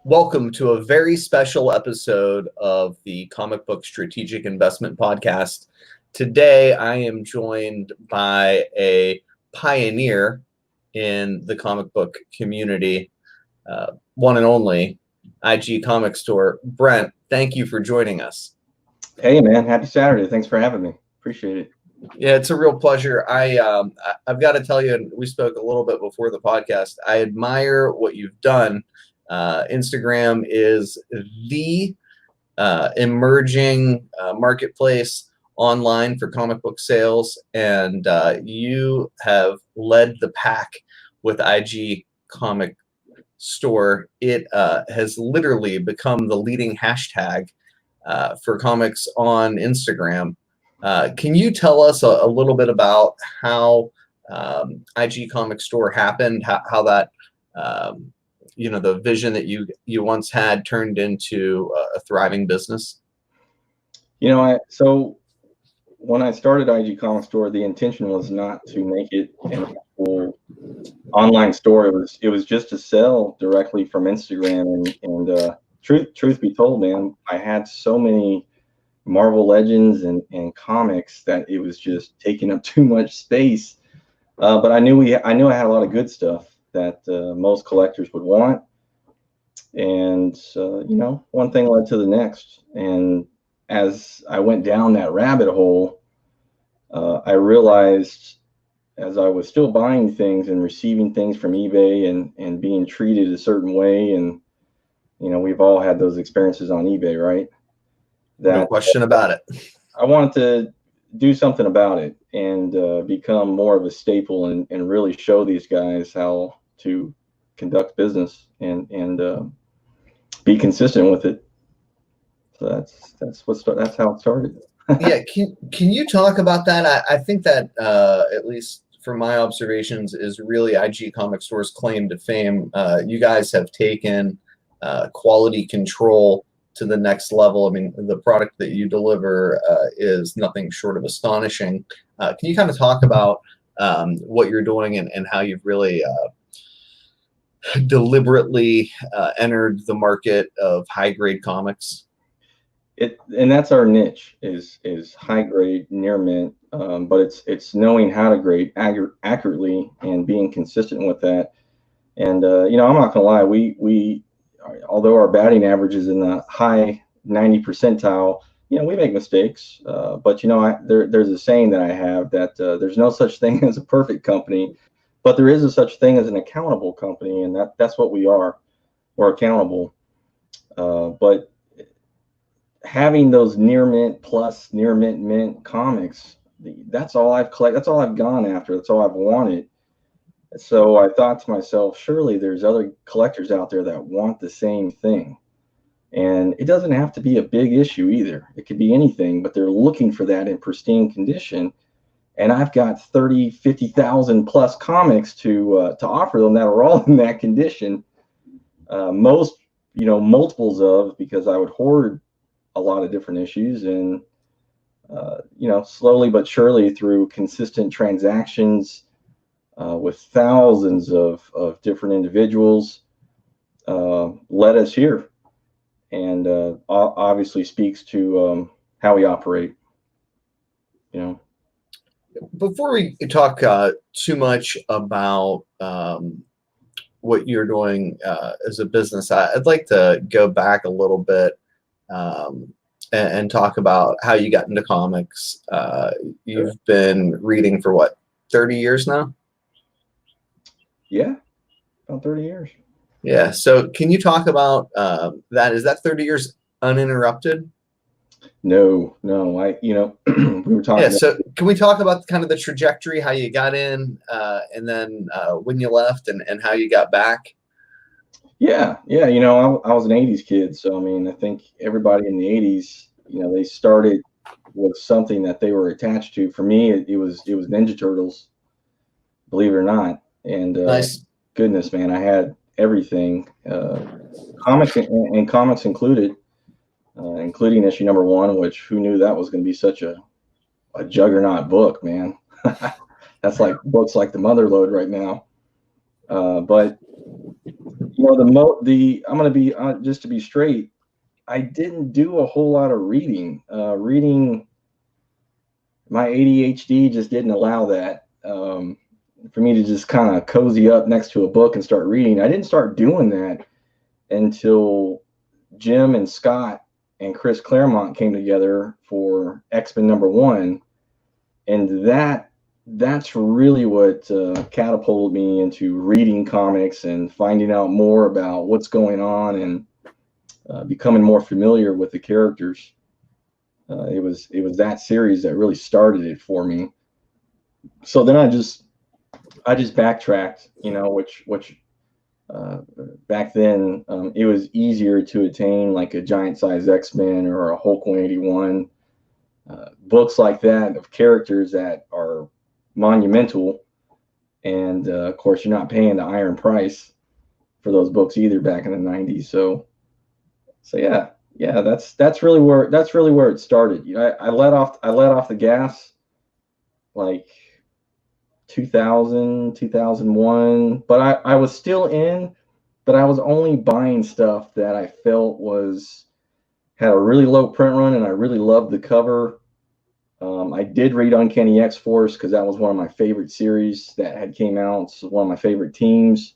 Welcome to a very special episode of the Comic Book Strategic Investment Podcast. Today, I am joined by a pioneer in the comic book community, one and only IGComicStore. Brent, thank you for joining us. Hey, man. Happy Saturday. Thanks for having me. Appreciate it. Yeah, it's a real pleasure. I've got to tell you, and we spoke a little bit before the podcast, I admire what you've done. Instagram is the emerging marketplace online for comic book sales, and you have led the pack with IG Comic Store. It has literally become the leading hashtag for comics on Instagram. Can you tell us a little bit about how IG Comic Store happened, how that the vision that you once had turned into a thriving business? So when I started IG Comic Store, the intention was not to make it an actual online store. It was just to sell directly from Instagram. And truth be told, man, I had so many Marvel Legends and comics that it was just taking up too much space. But I knew I had a lot of good stuff that most collectors would want. And one thing led to the next. And as I went down that rabbit hole, I realized, as I was still buying things and receiving things from eBay and being treated a certain way, and we've all had those experiences on eBay, right? No question about it. I wanted to do something about it and become more of a staple and really show these guys how to conduct business and be consistent with it. So that's how it started. Yeah, can you talk about that? I think that at least from my observations is really IG Comic Store's claim to fame. You guys have taken quality control to the next level. I mean, the product that you deliver is nothing short of astonishing. Can you kind of talk about what you're doing and how you've really deliberately entered the market of high grade comics? And that's our niche is high grade near mint, but it's knowing how to grade accurately and being consistent with that. And I'm not gonna lie, we although our batting average is in the high 90 percentile, we make mistakes. But there's a saying that I have that there's no such thing as a perfect company, but there is a such thing as an accountable company, and that's what we are. We're accountable. But having those near mint plus near mint comics, that's all I've collected. That's all I've gone after. That's all I've wanted. So I thought to myself, surely there's other collectors out there that want the same thing. And it doesn't have to be a big issue either. It could be anything, but they're looking for that in pristine condition. And I've got 30, 50,000 plus comics to offer them that are all in that condition. Most, multiples of, because I would hoard a lot of different issues, and slowly but surely through consistent transactions with thousands of different individuals led us here, and obviously speaks to how we operate. Before we talk too much about what you're doing as a business, I'd like to go back a little bit and talk about how you got into comics. You've been reading for what, 30 years now? Yeah, about 30 years. Yeah. So can you talk about that? Is that 30 years uninterrupted? No. We were talking. Yeah. So can we talk about kind of the trajectory, how you got in, and then when you left and how you got back? Yeah. I was an 80s kid. So, I mean, I think everybody in the 80s, they started with something that they were attached to. For me, it was Ninja Turtles, believe it or not. And nice. Goodness, man, I had everything, comics and comics included, including issue number 1, which who knew that was going to be such a juggernaut book, man. That's like books like the Motherlode right now. But You know, I'm gonna be just to be straight. I didn't do a whole lot of reading. Reading, my ADHD just didn't allow that. For me to just kind of cozy up next to a book and start reading. I didn't start doing that until Jim and Scott and Chris Claremont came together for X-Men #1, and that's really what catapulted me into reading comics and finding out more about what's going on and becoming more familiar with the characters. It was that series that really started it for me. So then I just backtracked, you know, which back then it was easier to attain like a Giant Size X-Men or a Hulk 181, books like that of characters that are monumental, and of course you're not paying the iron price for those books either back in the 90s. So yeah, that's really where it started. You know, I let off the gas like 2000, 2001, but I was still in, but I was only buying stuff that I felt had a really low print run and I really loved the cover. I did read Uncanny X-Force because that was one of my favorite series that had came out. It's one of my favorite teams.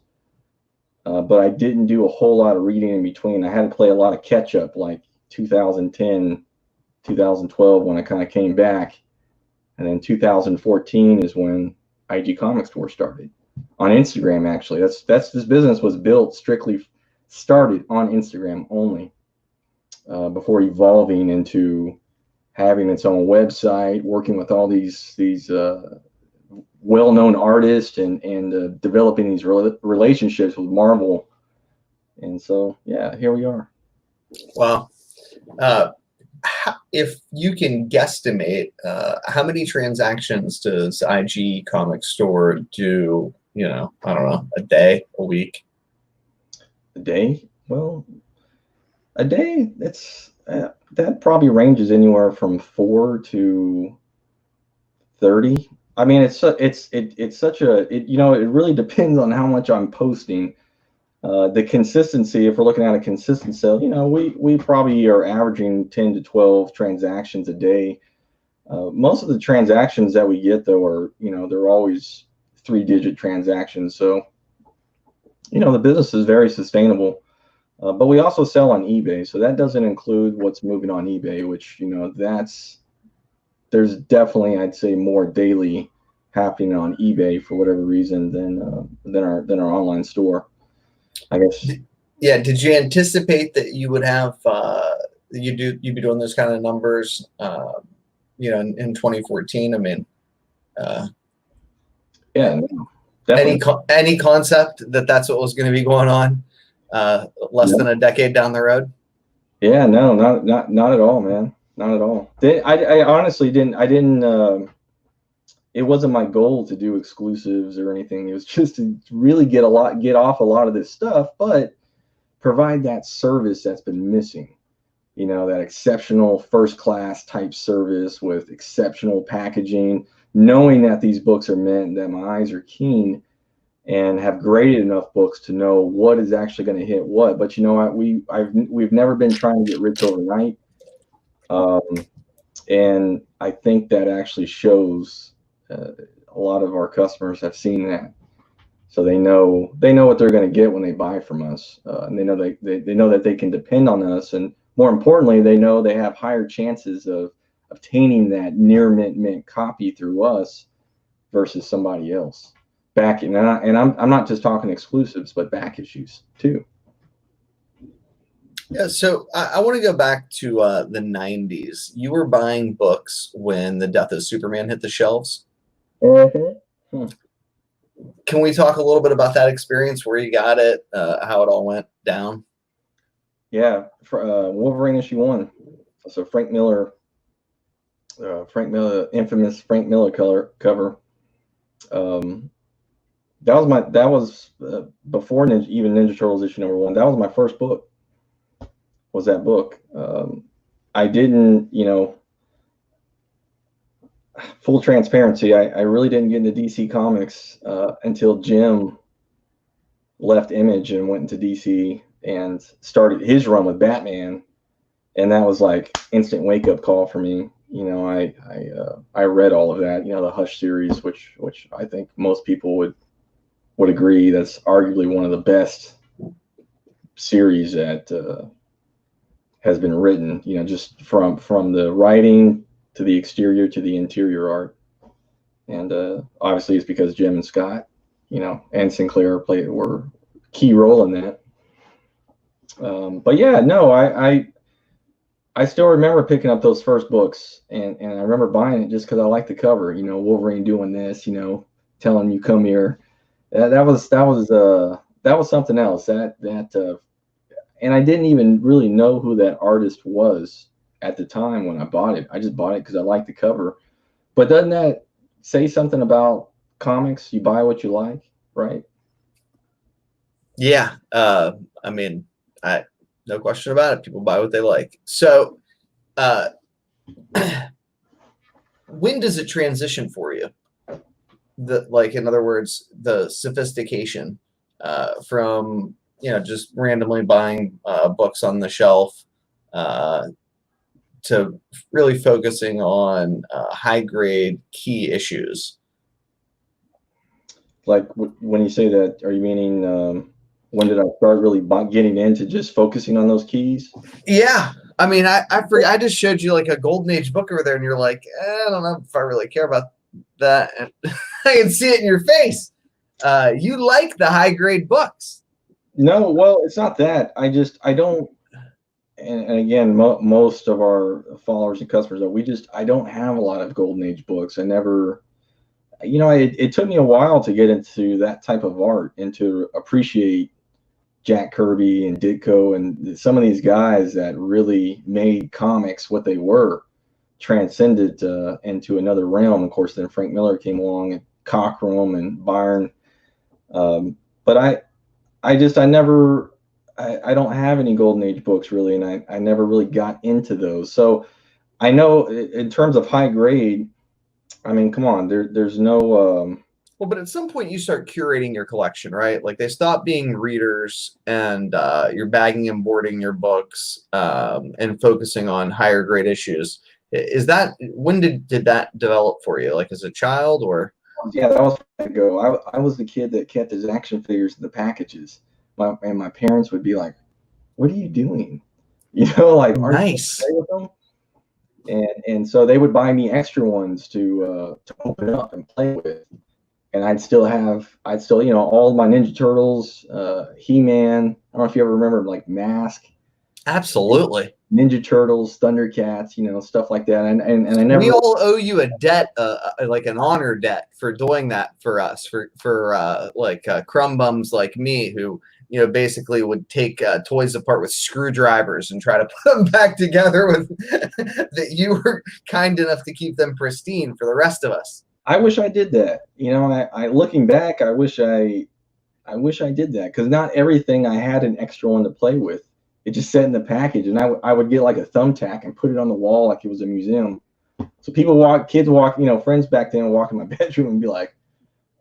But I didn't do a whole lot of reading in between. I had to play a lot of catch up, like 2010, 2012 when I kind of came back. And then 2014 is when IGComicStore started on Instagram. Actually, that's this business was built started on Instagram only, before evolving into having its own website, working with all these well-known artists and developing these relationships with Marvel. And so, yeah, here we are. Wow. If you can guesstimate, how many transactions does IGComicStore do? You know, I don't know, a day, a week? A day? Well, a day, it's that probably ranges anywhere from 4 to 30. I mean, it's such a, you know, it really depends on how much I'm posting. The consistency, if we're looking at a consistent sale, you know, we probably are averaging 10 to 12 transactions a day. Most of the transactions that we get, though, are, you know, they're always 3-digit transactions. So, you know, the business is very sustainable. But we also sell on eBay, so that doesn't include what's moving on eBay, which, you know, there's definitely, I'd say, more daily happening on eBay for whatever reason than our online store, I guess. Yeah. Did you anticipate that you would have you'd be doing those kind of numbers, you know, in 2014? I mean, yeah, definitely. Any concept that that's what was going to be going on less than a decade down the road? Yeah, no, not at all, man. Not at all. I honestly didn't. It wasn't my goal to do exclusives or anything. It was just to really get off a lot of this stuff, but provide that service that's been missing. You know, that exceptional first class type service with exceptional packaging, knowing that these books are meant, that my eyes are keen and have graded enough books to know what is actually going to hit what. But you know what, we've never been trying to get rich overnight. And I think that actually shows. A lot of our customers have seen that, so they know what they're going to get when they buy from us, and they know they know that they can depend on us, and more importantly, they know they have higher chances of obtaining that near mint copy through us versus somebody else. And I'm not just talking exclusives, but back issues too. Yeah, so I want to go back to the 90s. You were buying books when The Death of Superman hit the shelves. Mm-hmm. Can we talk a little bit about that experience, where you got it, how it all went down? Yeah, Wolverine issue 1. So Frank Miller, infamous Frank Miller cover. That was before even Ninja Turtles issue #1. That was my first book. Was that book? I didn't, you know, full transparency, I really didn't get into DC Comics until Jim left Image and went into DC and started his run with Batman, and that was like instant wake up call for me. You know, I read all of that. You know, the Hush series, which I think most people would agree that's arguably one of the best series that has been written. You know, just from the writing to the exterior to the interior art, and obviously it's because Jim and Scott, you know, and Sinclair were key role in that. But yeah, no, I still remember picking up those first books, and I remember buying it just because I liked the cover. You know, Wolverine doing this, you know, telling you come here. That was something else. And I didn't even really know who that artist was at the time when I bought it. I just bought it because I liked the cover. But doesn't that say something about comics? You buy what you like, right? Yeah. I mean, no question about it. People buy what they like. So, when does it transition for you? In other words, the sophistication from, you know, just randomly buying books on the shelf to really focusing on high grade key issues. Like when you say that, are you meaning when did I start really getting into just focusing on those keys? Yeah. I mean, I just showed you like a Golden Age book over there, and you're like, I don't know if I really care about that. And I can see it in your face. You like the high grade books. No, well, it's not that. I don't. And again, most of our followers and customers, I don't have a lot of Golden Age books. I never, you know, it took me a while to get into that type of art and to appreciate Jack Kirby and Ditko and some of these guys that really made comics what they were, transcended into another realm. Of course, then Frank Miller came along, and Cockrum and Byrne. But I don't have any Golden Age books really, and I never really got into those. So I know in terms of high grade, I mean, come on, there's no. Well, but at some point you start curating your collection, right? Like they stop being readers, and you're bagging and boarding your books and focusing on higher grade issues. When did that develop for you? Like as a child, or? Yeah, that was ago. I was the kid that kept his action figures in the packages. My parents would be like, "What are you doing?" You know, like, nice. Aren't you playing with them? And so they would buy me extra ones to open up and play with. And I'd still, you know, all my Ninja Turtles, He-Man. I don't know if you ever remember like Mask. Absolutely. Ninja Turtles, Thundercats, you know, stuff like that. And I never. We all owe you a debt, like an honor debt, for doing that for us, for crumb bums like me, who, you know, basically would take toys apart with screwdrivers and try to put them back together with that you were kind enough to keep them pristine for the rest of us. I wish I did that. You know, I looking back, I wish I did that, because not everything I had an extra one to play with. It just sat in the package, and I would get like a thumbtack and put it on the wall like it was a museum. So kids walk, you know, friends back then walk in my bedroom and be like,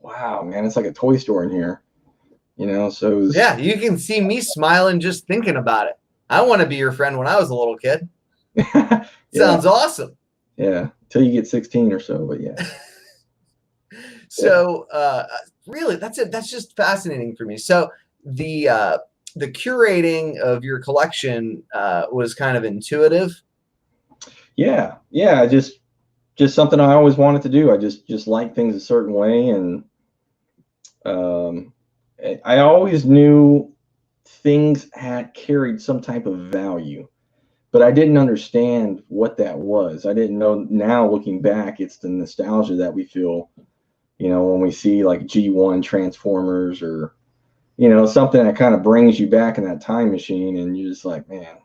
"Wow, man, it's like a toy store in here." You know, so yeah, you can see me smiling just thinking about it. I want to be your friend when I was a little kid. Yeah. Sounds awesome. Yeah, till you get 16 or so, but yeah. So really, that's it. That's just fascinating for me. So the curating of your collection was kind of intuitive. Yeah, just something I always wanted to do. I just like things a certain way, and I always knew things had carried some type of value, but I didn't understand what that was. I didn't know. Now looking back, it's the nostalgia that we feel, you know, when we see like G1 Transformers, or, you know, something that kind of brings you back in that time machine, and you're just like, man,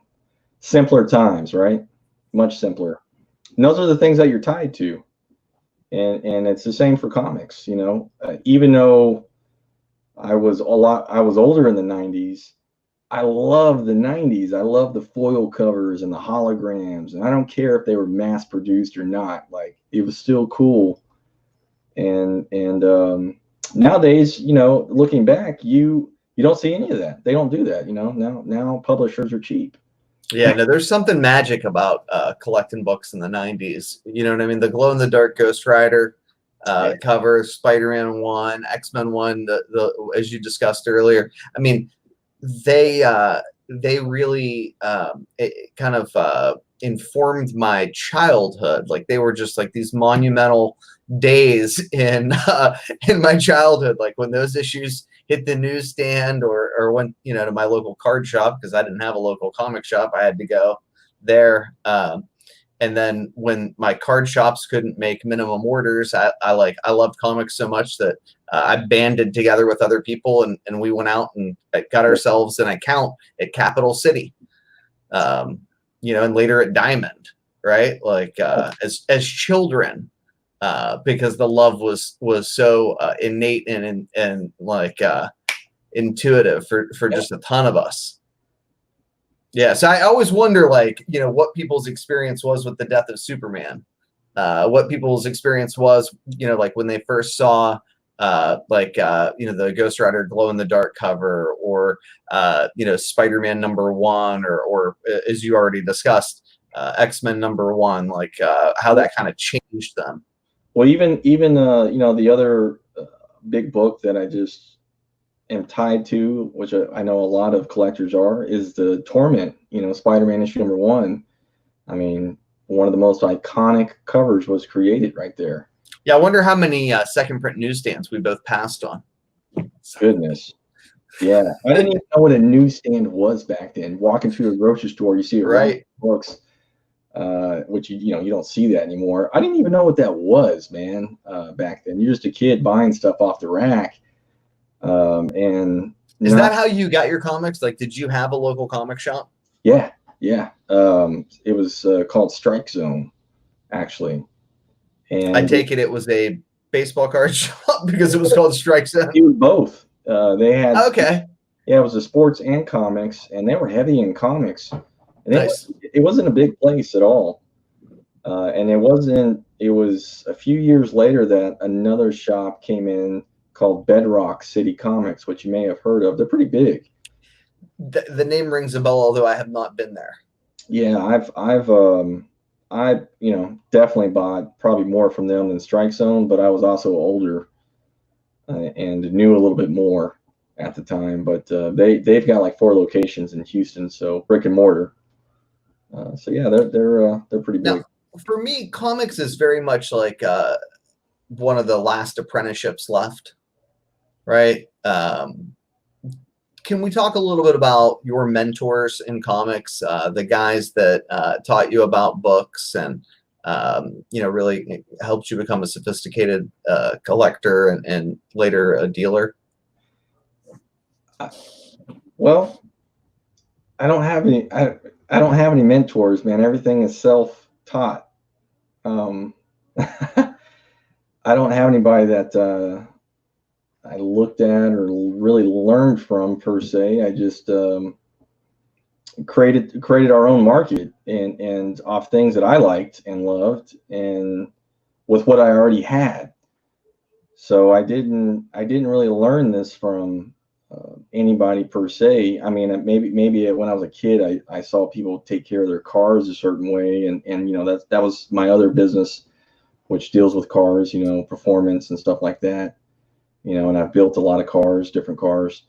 simpler times, right? Much simpler. And those are the things that you're tied to. And it's the same for comics, you know. Even though I was older in the 90s, I love the 90s. I love the foil covers and the holograms, and I don't care if they were mass produced or not. Like, it was still cool. And nowadays, you know, looking back, you you don't see any of that. They don't do that. Now publishers are cheap. Yeah, no, there's something magic about collecting books in the 90s. You know what I mean? The glow in the dark Ghost Rider cover, Spider-Man 1, X-Men 1, the as you discussed earlier. I mean, they really it kind of informed my childhood. Like they were just like these monumental days in my childhood. Like when those issues hit the newsstand or went, to my local card shop, because I didn't have a local comic shop. I had to go there. And then when my card shops couldn't make minimum orders, I loved comics so much that I banded together with other people and we went out and got ourselves an account at Capital City, and later at Diamond, right? Like as children, because the love was so innate and like intuitive for just a ton of us. Yeah, so I always wonder, like, what people's experience was with the death of Superman, what people's experience was, like when they first saw, the Ghost Rider glow in the dark cover, or Spider-Man #1, or as you already discussed, X-Men #1, like how that kind of changed them. Well, even the other big book that I just am tied to, which I know a lot of collectors are, is the Torment, Spider-Man issue #1. I mean, one of the most iconic covers was created right there. Yeah, I wonder how many second print newsstands we both passed on. Goodness. Yeah, I didn't even know what a newsstand was back then. Walking through a grocery store, you see it right books, which you don't see that anymore. I didn't even know what that was, man. Back then, you're just a kid buying stuff off the rack. And is that how you got your comics? Like, did you have a local comic shop? Yeah. It was called Strike Zone, actually. And I take it was a baseball card shop because it was called Strike Zone. It was both. They had okay. Yeah, it was a sports and comics, and they were heavy in comics. And nice. It wasn't a big place at all. And it was a few years later that another shop came in called Bedrock City Comics, which you may have heard of. They're pretty big. The name rings a bell, although I have not been there. Yeah, I definitely bought probably more from them than Strike Zone, but I was also older and knew a little bit more at the time. But they've got like 4 locations in Houston, so brick and mortar. So yeah, they're pretty big. Now, for me, comics is very much like one of the last apprenticeships left, right? Can we talk a little bit about your mentors in comics, the guys that taught you about books and really helped you become a sophisticated collector and later a dealer? Well, I don't have any. I don't have any mentors, man. Everything is self-taught. I don't have anybody that I looked at or really learned from per se. I just created our own market and off things that I liked and loved and with what I already had. So I didn't really learn this from anybody per se. I mean, maybe when I was a kid, I saw people take care of their cars a certain way, and that was my other business, which deals with cars, performance and stuff like that. And I've built a lot of cars, different cars.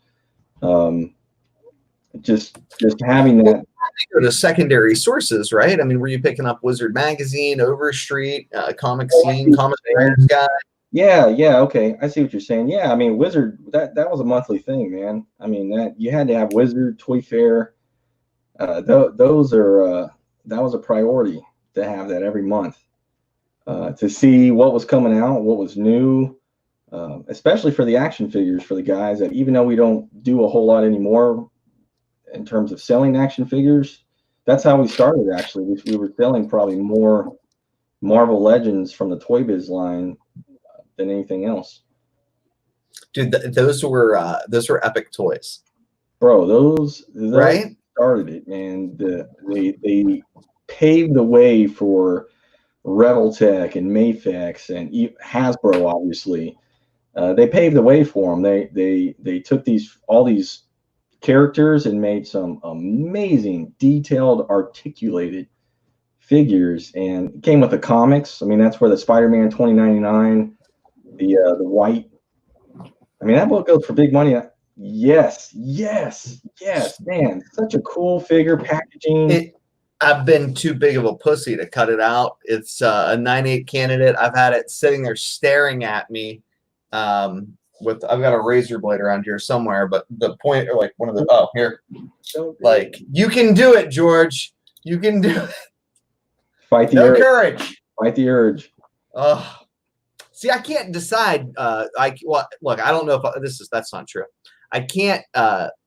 Just having that. Go to secondary sources, right? I mean, were you picking up Wizard Magazine, Overstreet, Comic Scene, Comic Writers Guide? Yeah, okay. I see what you're saying. Yeah, I mean, Wizard, that was a monthly thing, man. I mean, that you had to have Wizard, Toy Fair. Those are that was a priority to have that every month. To see what was coming out, what was new. Especially for the action figures, for the guys that, even though we don't do a whole lot anymore in terms of selling action figures, that's how we started. Actually, we were selling probably more Marvel Legends from the Toy Biz line than anything else. Dude, those were epic toys, bro. Those right started it, man. They paved the way for Revoltech and Mafex and Hasbro, obviously. they paved the way for them. They took all these characters and made some amazing, detailed, articulated figures, and it came with the comics. I mean, that's where the Spider-Man 2099, the white. I mean, that book goes for big money. Yes, yes, yes, man, such a cool figure packaging. I've been too big of a pussy to cut it out. It's a 9/8 candidate. I've had it sitting there staring at me. I've got a razor blade around here somewhere, but the point, or like one of the, oh, here. Like, you can do it, George. You can do it. Fight the no urge. Courage. Fight the urge. Oh, see, I can't decide. Look, I don't know if that's not true. I can't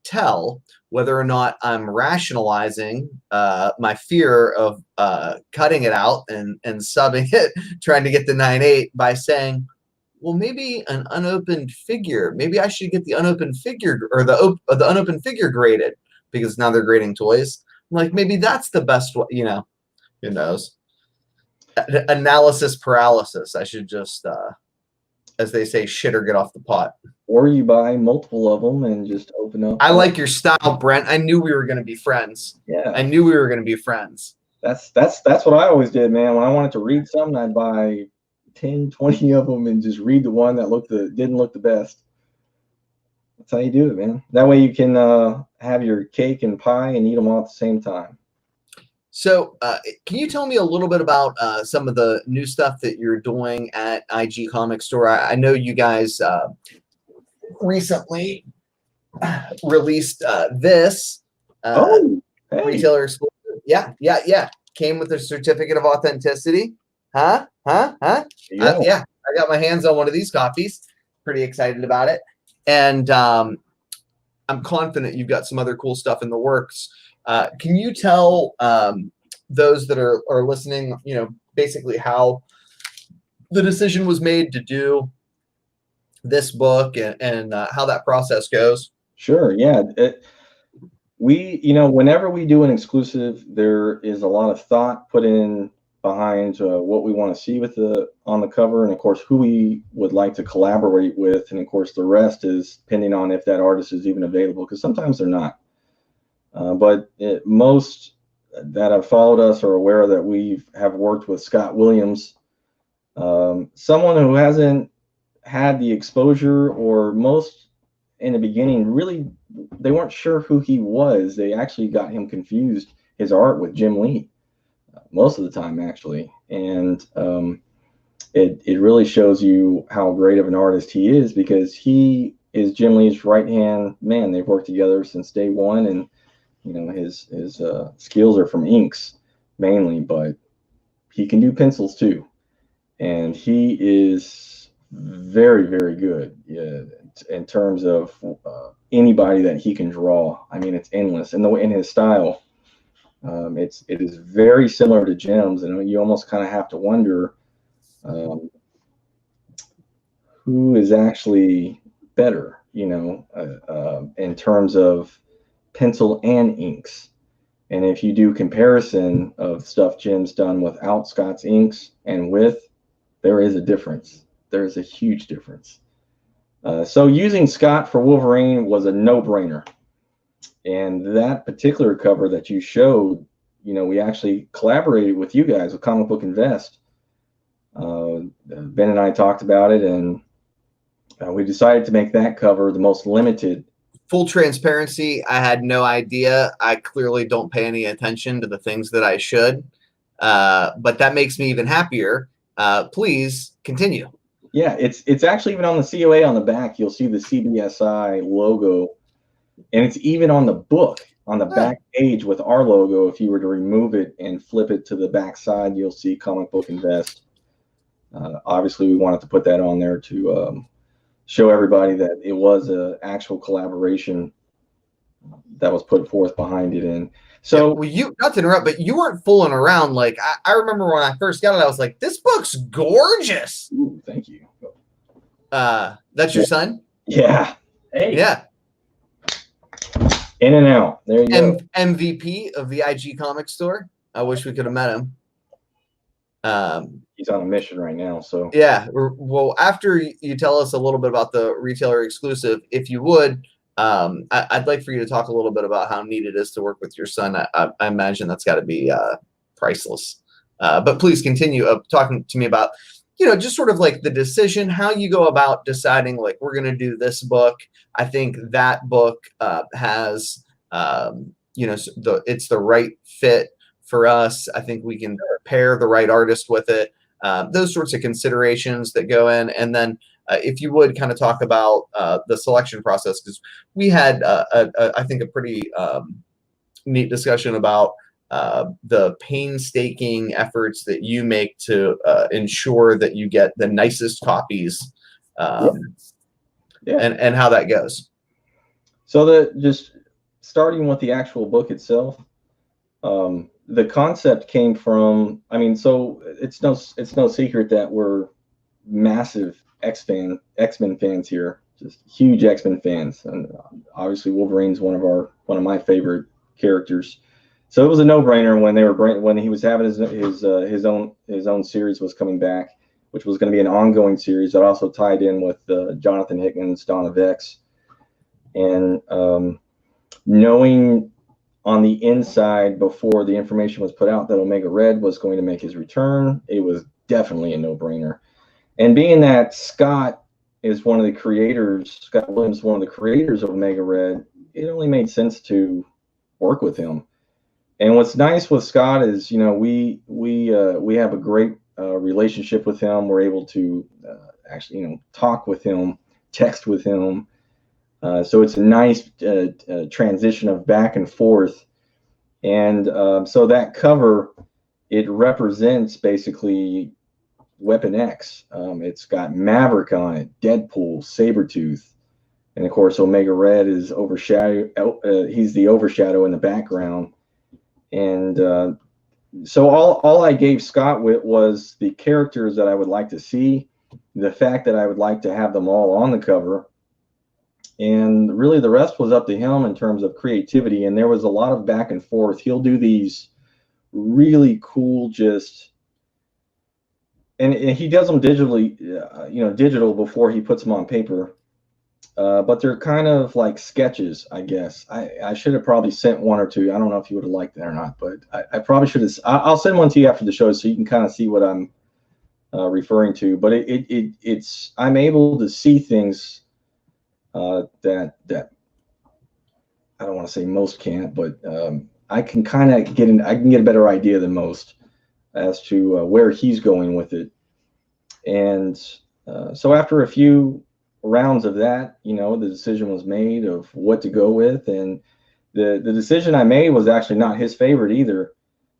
tell whether or not I'm rationalizing my fear of cutting it out and subbing it, trying to get the 9/8 by saying, well, maybe an unopened figure. Maybe I should get the unopened figure, or the unopened figure graded, because now they're grading toys. I'm like, maybe that's the best way. You know, who knows? Analysis paralysis. I should just, as they say, shit or get off the pot. Or you buy multiple of them and just open up. I like your style, Brent. I knew we were going to be friends. Yeah. I knew we were going to be friends. That's what I always did, man. When I wanted to read something, I'd buy 10, 20 of them and just read the one that didn't look the best. That's how you do it, man. That way you can have your cake and pie and eat them all at the same time. So can you tell me a little bit about some of the new stuff that you're doing at IGComicStore? I know you guys recently released this retailer exclusive. Yeah. Came with a certificate of authenticity. Yeah. I got my hands on one of these copies. Pretty excited about it. And I'm confident you've got some other cool stuff in the works. Can you tell those that are listening, you know, basically how the decision was made to do this book and how that process goes? Sure. Yeah. Whenever we do an exclusive, there is a lot of thought put in behind what we want to see on the cover, and of course who we would like to collaborate with, and of course the rest is depending on if that artist is even available, because sometimes they're not. But most that have followed us are aware that we have worked with Scott Williams, someone who hasn't had the exposure, or most in the beginning really they weren't sure who he was. They actually got him confused, his art, with Jim Lee most of the time, actually. And it really shows you how great of an artist he is, because he is Jim Lee's right hand man. They've worked together since day one, and you know, his skills are from inks mainly, but he can do pencils too, and he is very, very good in terms of anybody that he can draw. I mean, it's endless, and in his style, it is very similar to Jim's, and you almost kind of have to wonder who is actually better, you know, in terms of pencil and inks. And if you do comparison of stuff Jim's done without Scott's inks and with, there is a difference. There is a huge difference. So using Scott for Wolverine was a no-brainer. And that particular cover that you showed, you know, we actually collaborated with you guys, with Comic Book Invest. Ben and I talked about it, and we decided to make that cover the most limited. Full transparency, I had no idea. I clearly don't pay any attention to the things that I should, but that makes me even happier. Please continue. Yeah, it's actually even on the COA on the back. You'll see the CBSI logo, and it's even on the book on the back page with our logo. If you were to remove it and flip it to the back side, you'll see Comic Book Invest. Obviously, we wanted to put that on there to show everybody that it was an actual collaboration that was put forth behind it. And so, yeah, well, you, not to interrupt, but you weren't fooling around. Like I remember when I first got it, I was like, "This book's gorgeous." Ooh, thank you. That's your son? Yeah. Hey. Yeah. In and out. There you go. MVP of the IG Comic Store. I wish we could have met him. he's on a mission right now. So yeah, well, after you tell us a little bit about the retailer exclusive, if you would, I'd like for you to talk a little bit about how neat it is to work with your son. I imagine that's got to be priceless. But please continue talking to me about, just sort of like the decision, how you go about deciding, like, we're going to do this book. I think that book has, it's the right fit for us. I think we can pair the right artist with it. Those sorts of considerations that go in. And then if you would kind of talk about the selection process, because we had, I think, a pretty neat discussion about the painstaking efforts that you make to ensure that you get the nicest copies, and how that goes. So just starting with the actual book itself, the concept came from, so it's no secret that we're massive X-Men fans here, just huge X-Men fans, and obviously Wolverine's one of my favorite characters. So it was a no-brainer when he was having his own series was coming back, which was going to be an ongoing series that also tied in with Jonathan Hickman's Dawn of X, and knowing on the inside before the information was put out that Omega Red was going to make his return, it was definitely a no-brainer. And being that Scott is one of the creators, Scott Williams is one of the creators of Omega Red, it only made sense to work with him. And what's nice with Scott is, we have a great relationship with him. We're able to actually, talk with him, text with him. So it's a nice transition of back and forth. And so that cover, it represents basically Weapon X. It's got Maverick on it, Deadpool, Sabretooth. And of course, Omega Red is he's the overshadow in the background. And so all I gave Scott was the characters that I would like to see, the fact that I would like to have them all on the cover. And really the rest was up to him in terms of creativity. And there was a lot of back and forth. He'll do these really cool, and he does them digitally, digital before he puts them on paper. But they're kind of like sketches, I guess. I should have probably sent one or two. I don't know if you would have liked that or not, but I probably should have. I'll send one to you after the show so you can kind of see what I'm referring to. But it's I'm able to see things that I don't want to say most can't, but I can kind of get a better idea than most as to where he's going with it. And so after a few rounds of that, the decision was made of what to go with, and the decision I made was actually not his favorite either.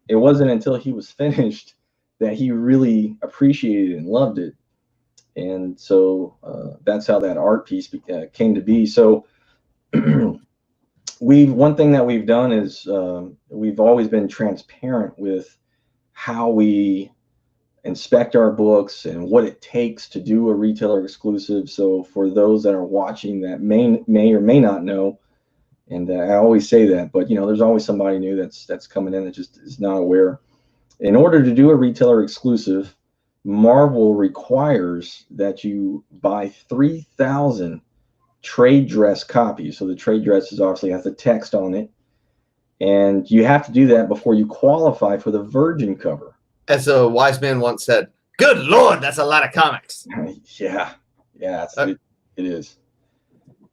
It wasn't until he was finished that he really appreciated it and loved it. And so that's how that art piece came to be. So one thing that we've done is we've always been transparent with how we inspect our books and what it takes to do a retailer exclusive. So for those that are watching that may or may not know, and I always say that, but there's always somebody new that's coming in that just is not aware. In order to do a retailer exclusive, Marvel requires that you buy 3,000 trade dress copies. So the trade dress obviously has the text on it, and you have to do that before you qualify for the Virgin cover. As a wise man once said, "Good Lord, that's a lot of comics." Yeah, it is.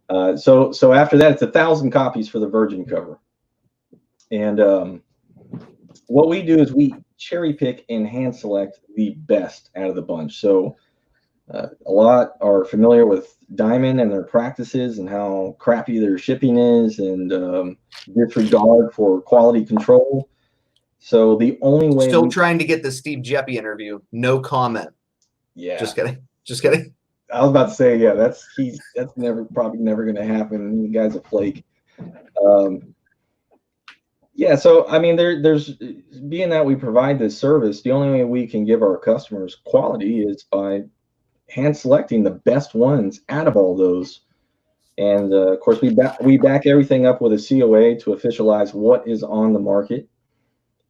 So after that, it's 1,000 copies for the Virgin cover. And what we do is we cherry pick and hand select the best out of the bunch. So a lot are familiar with Diamond and their practices and how crappy their shipping is, and disregard for quality control. So the only way still trying to get the Steve Jeppy interview. No comment. Yeah. Just kidding. I was about to say, yeah, that's probably never going to happen. The guy's a flake. Yeah. So, there's being that we provide this service, the only way we can give our customers quality is by hand selecting the best ones out of all those. And of course, we back everything up with a COA to officialize what is on the market.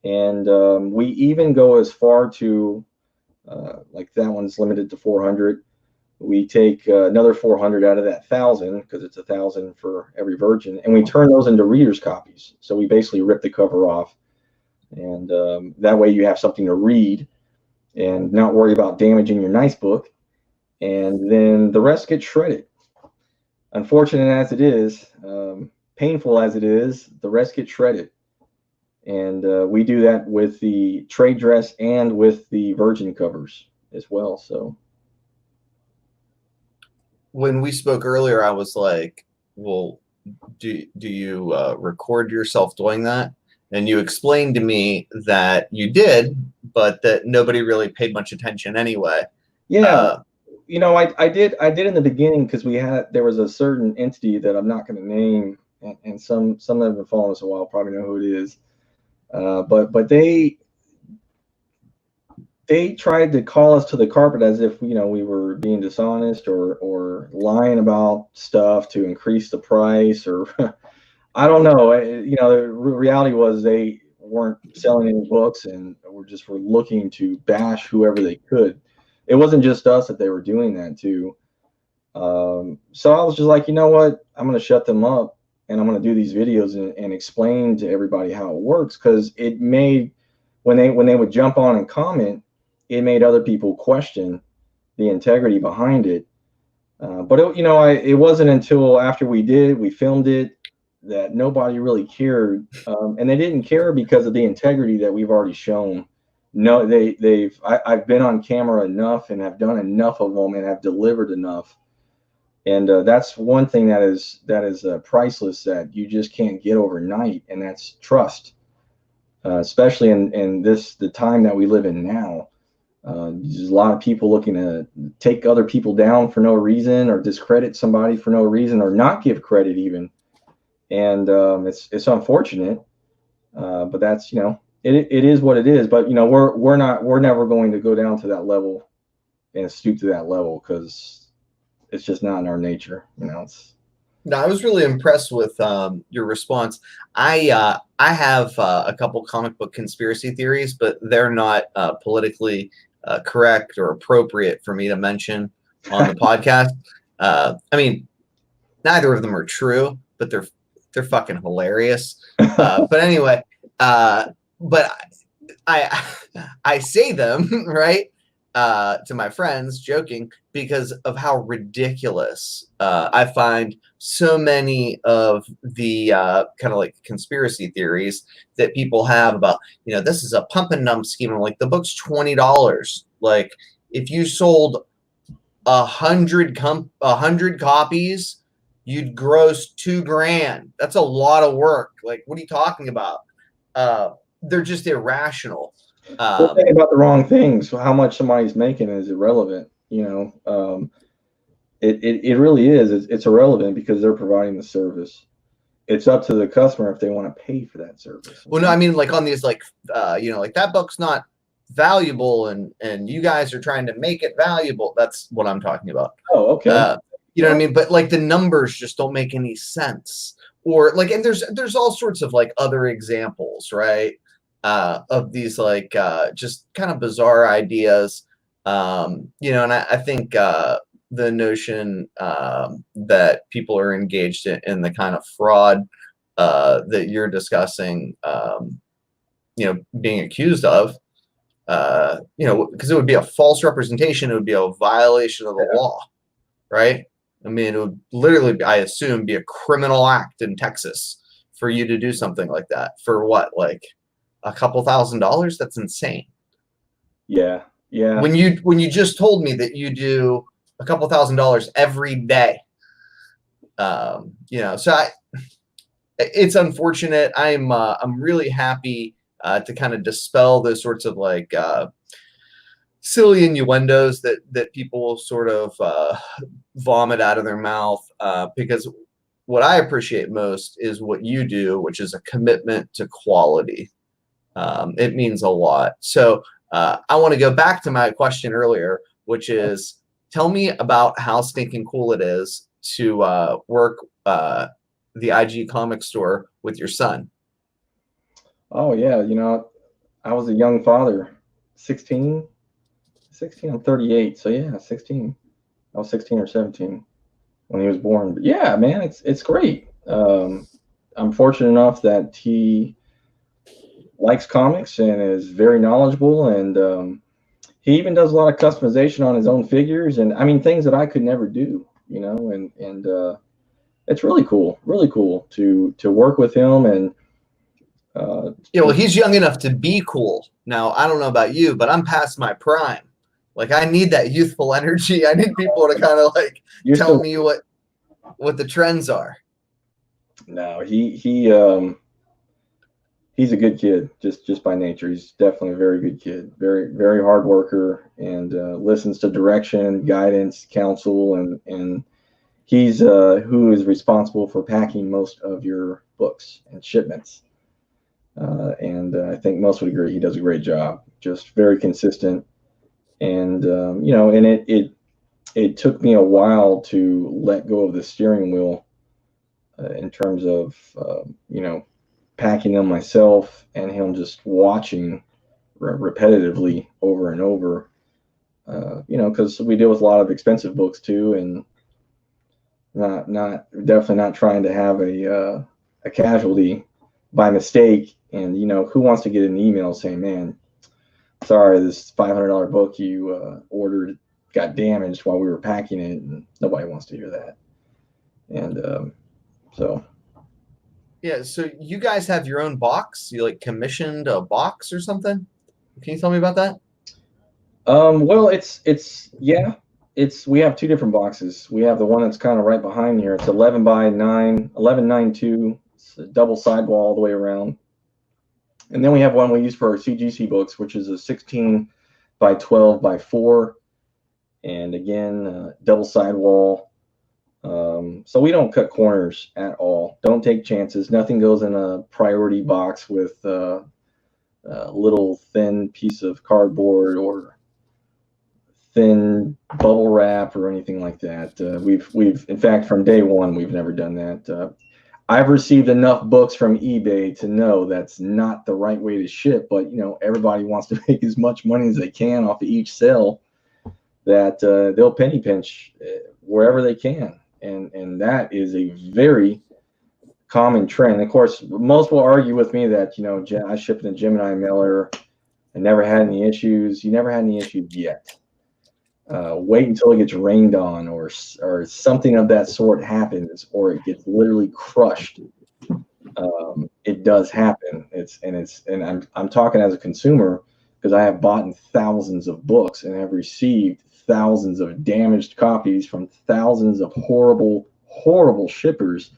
And we even go as far to Like that one's limited to 400. We take another 400 out of that 1,000 because it's 1,000 for every virgin, and we turn those into readers' copies. So we basically rip the cover off, and that way you have something to read and not worry about damaging your nice book. And then the rest gets shredded. Unfortunate as it is, painful as it is, the rest gets shredded. And we do that with the trade dress and with the virgin covers as well. So when we spoke earlier, I was like, well, do you record yourself doing that? And you explained to me that you did, but that nobody really paid much attention anyway. Yeah, you know, I did in the beginning because there was a certain entity that I'm not going to name, and some that have been following us a while probably know who it is. But they tried to call us to the carpet as if, you know, we were being dishonest or lying about stuff to increase the price, or I don't know. You know, the reality was they weren't selling any books and were looking to bash whoever they could. It wasn't just us that they were doing that to. So I was just like, you know what? I'm going to shut them up, and I'm going to do these videos and explain to everybody how it works, because it made, when they would jump on and comment, it made other people question the integrity behind it. But it wasn't until after we filmed it, that nobody really cared, and they didn't care because of the integrity that we've already shown. No, I've been on camera enough and have done enough of them and have delivered enough, and that's one thing that is priceless, that you just can't get overnight, and that's trust, especially in the time that we live in now. There's a lot of people looking to take other people down for no reason, or discredit somebody for no reason, or not give credit even. And it's unfortunate, but that's, it is what it is. But we're never going to go down to that level and stoop to that level, because it's just not in our nature. No, I was really impressed with your response. I have a couple comic book conspiracy theories, but they're not politically correct or appropriate for me to mention on the podcast. I mean, neither of them are true, but they're fucking hilarious. But anyway, but I say them right to my friends, joking, because of how ridiculous I find so many of the kind of like conspiracy theories that people have about, this is a pump and dump scheme. I'm like, the book's $20. Like, if you sold 100 copies, you'd gross $2,000. That's a lot of work. Like, what are you talking about? They're just irrational. We're thinking about the wrong things. How much somebody's making is irrelevant. It really is. It's irrelevant because they're providing the service. It's up to the customer if they want to pay for that service. Well, no, I mean, like on these, like, like that book's not valuable, and you guys are trying to make it valuable. That's what I'm talking about. Oh, okay. You know what I mean? But like the numbers just don't make any sense. Or like, and there's all sorts of like other examples, right? Of these like just kind of bizarre ideas. And I think the notion that people are engaged in the kind of fraud that you're discussing, being accused of, because it would be a false representation, it would be a violation of the law, right? I mean, it would literally, I assume, be a criminal act in Texas for you to do something like that. For what, like a couple $1,000s? That's insane. Yeah. When you just told me that you do a couple $1,000s every day, so it's unfortunate. I'm really happy to kind of dispel those sorts of like silly innuendos that people sort of vomit out of their mouth, because what I appreciate most is what you do, which is a commitment to quality. It means a lot. So I want to go back to my question earlier, which is, tell me about how stinking cool it is to work the IGComicStore with your son. Oh yeah, I was a young father, 16, 16. I'm 38, so yeah, 16. I was 16 or 17 when he was born. But yeah, man, it's great. I'm fortunate enough that he likes comics and is very knowledgeable, and he even does a lot of customization on his own figures, and I mean things that I could never do, and it's really cool to work with him. And Well, he's young enough to be cool. Now, I don't know about you, but I'm past my prime. Like, I need that youthful energy. I need people to kind of like tell me what the trends are. No, he's a good kid just by nature. He's definitely a very good kid, very very hard worker, and listens to direction, guidance, counsel, and he's who is responsible for packing most of your books and shipments. And I think most would agree he does a great job. Just very consistent, and and it took me a while to let go of the steering wheel in terms of packing them myself and him just watching repetitively over and over. Because we deal with a lot of expensive books too, and definitely not trying to have a casualty by mistake. And who wants to get an email saying, "Man, sorry, this $500 book you ordered got damaged while we were packing it," and nobody wants to hear that. And so. Yeah, so you guys have your own box? You like commissioned a box or something? Can you tell me about that? Well, we have two different boxes. We have the one that's kind of right behind here. It's 11 by 9, 1192. It's a double sidewall all the way around. And then we have one we use for our CGC books, which is a 16 by 12 by 4. And again, double sidewall. So we don't cut corners at all. Don't take chances. Nothing goes in a priority box with a little thin piece of cardboard or thin bubble wrap or anything like that. We've in fact, from day one, we've never done that. I've received enough books from eBay to know that's not the right way to ship, but everybody wants to make as much money as they can off of each sale, that they'll penny pinch wherever they can. And that is a very common trend. Of course, most will argue with me that, I shipped in a Gemini mailer and never had any issues. You never had any issues yet. Wait until it gets rained on or something of that sort happens, or it gets literally crushed. It does happen. And I'm talking as a consumer, because I have bought thousands of books and have received thousands of damaged copies from thousands of horrible shippers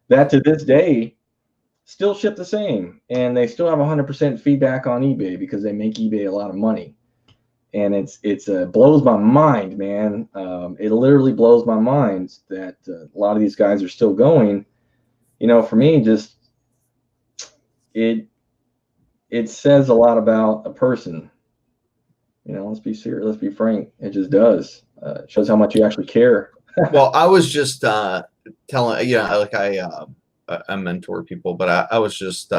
that to this day still ship the same, and they still have 100% feedback on eBay because they make eBay a lot of money. And it's blows my mind, man. It literally blows my mind that a lot of these guys are still going. For me, just it says a lot about a person. Let's be serious. Let's be frank. It just does. It shows how much you actually care. Well, I was just telling, like I mentor people, but I was just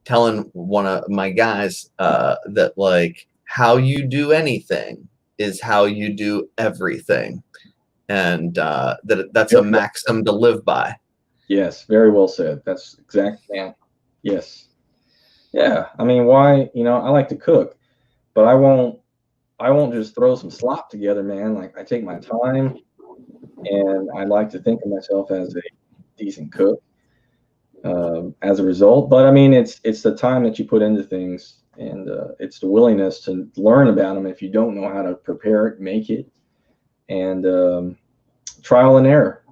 telling one of my guys that like how you do anything is how you do everything, and that's a maxim to live by. Yes, very well said. That's exactly. Yeah. Yes. Yeah. I mean, why? I like to cook, but I won't just throw some slop together, man. Like, I take my time, and I like to think of myself as a decent cook as a result. But I mean, it's the time that you put into things, and it's the willingness to learn about them. If you don't know how to prepare it, make it, and trial and error.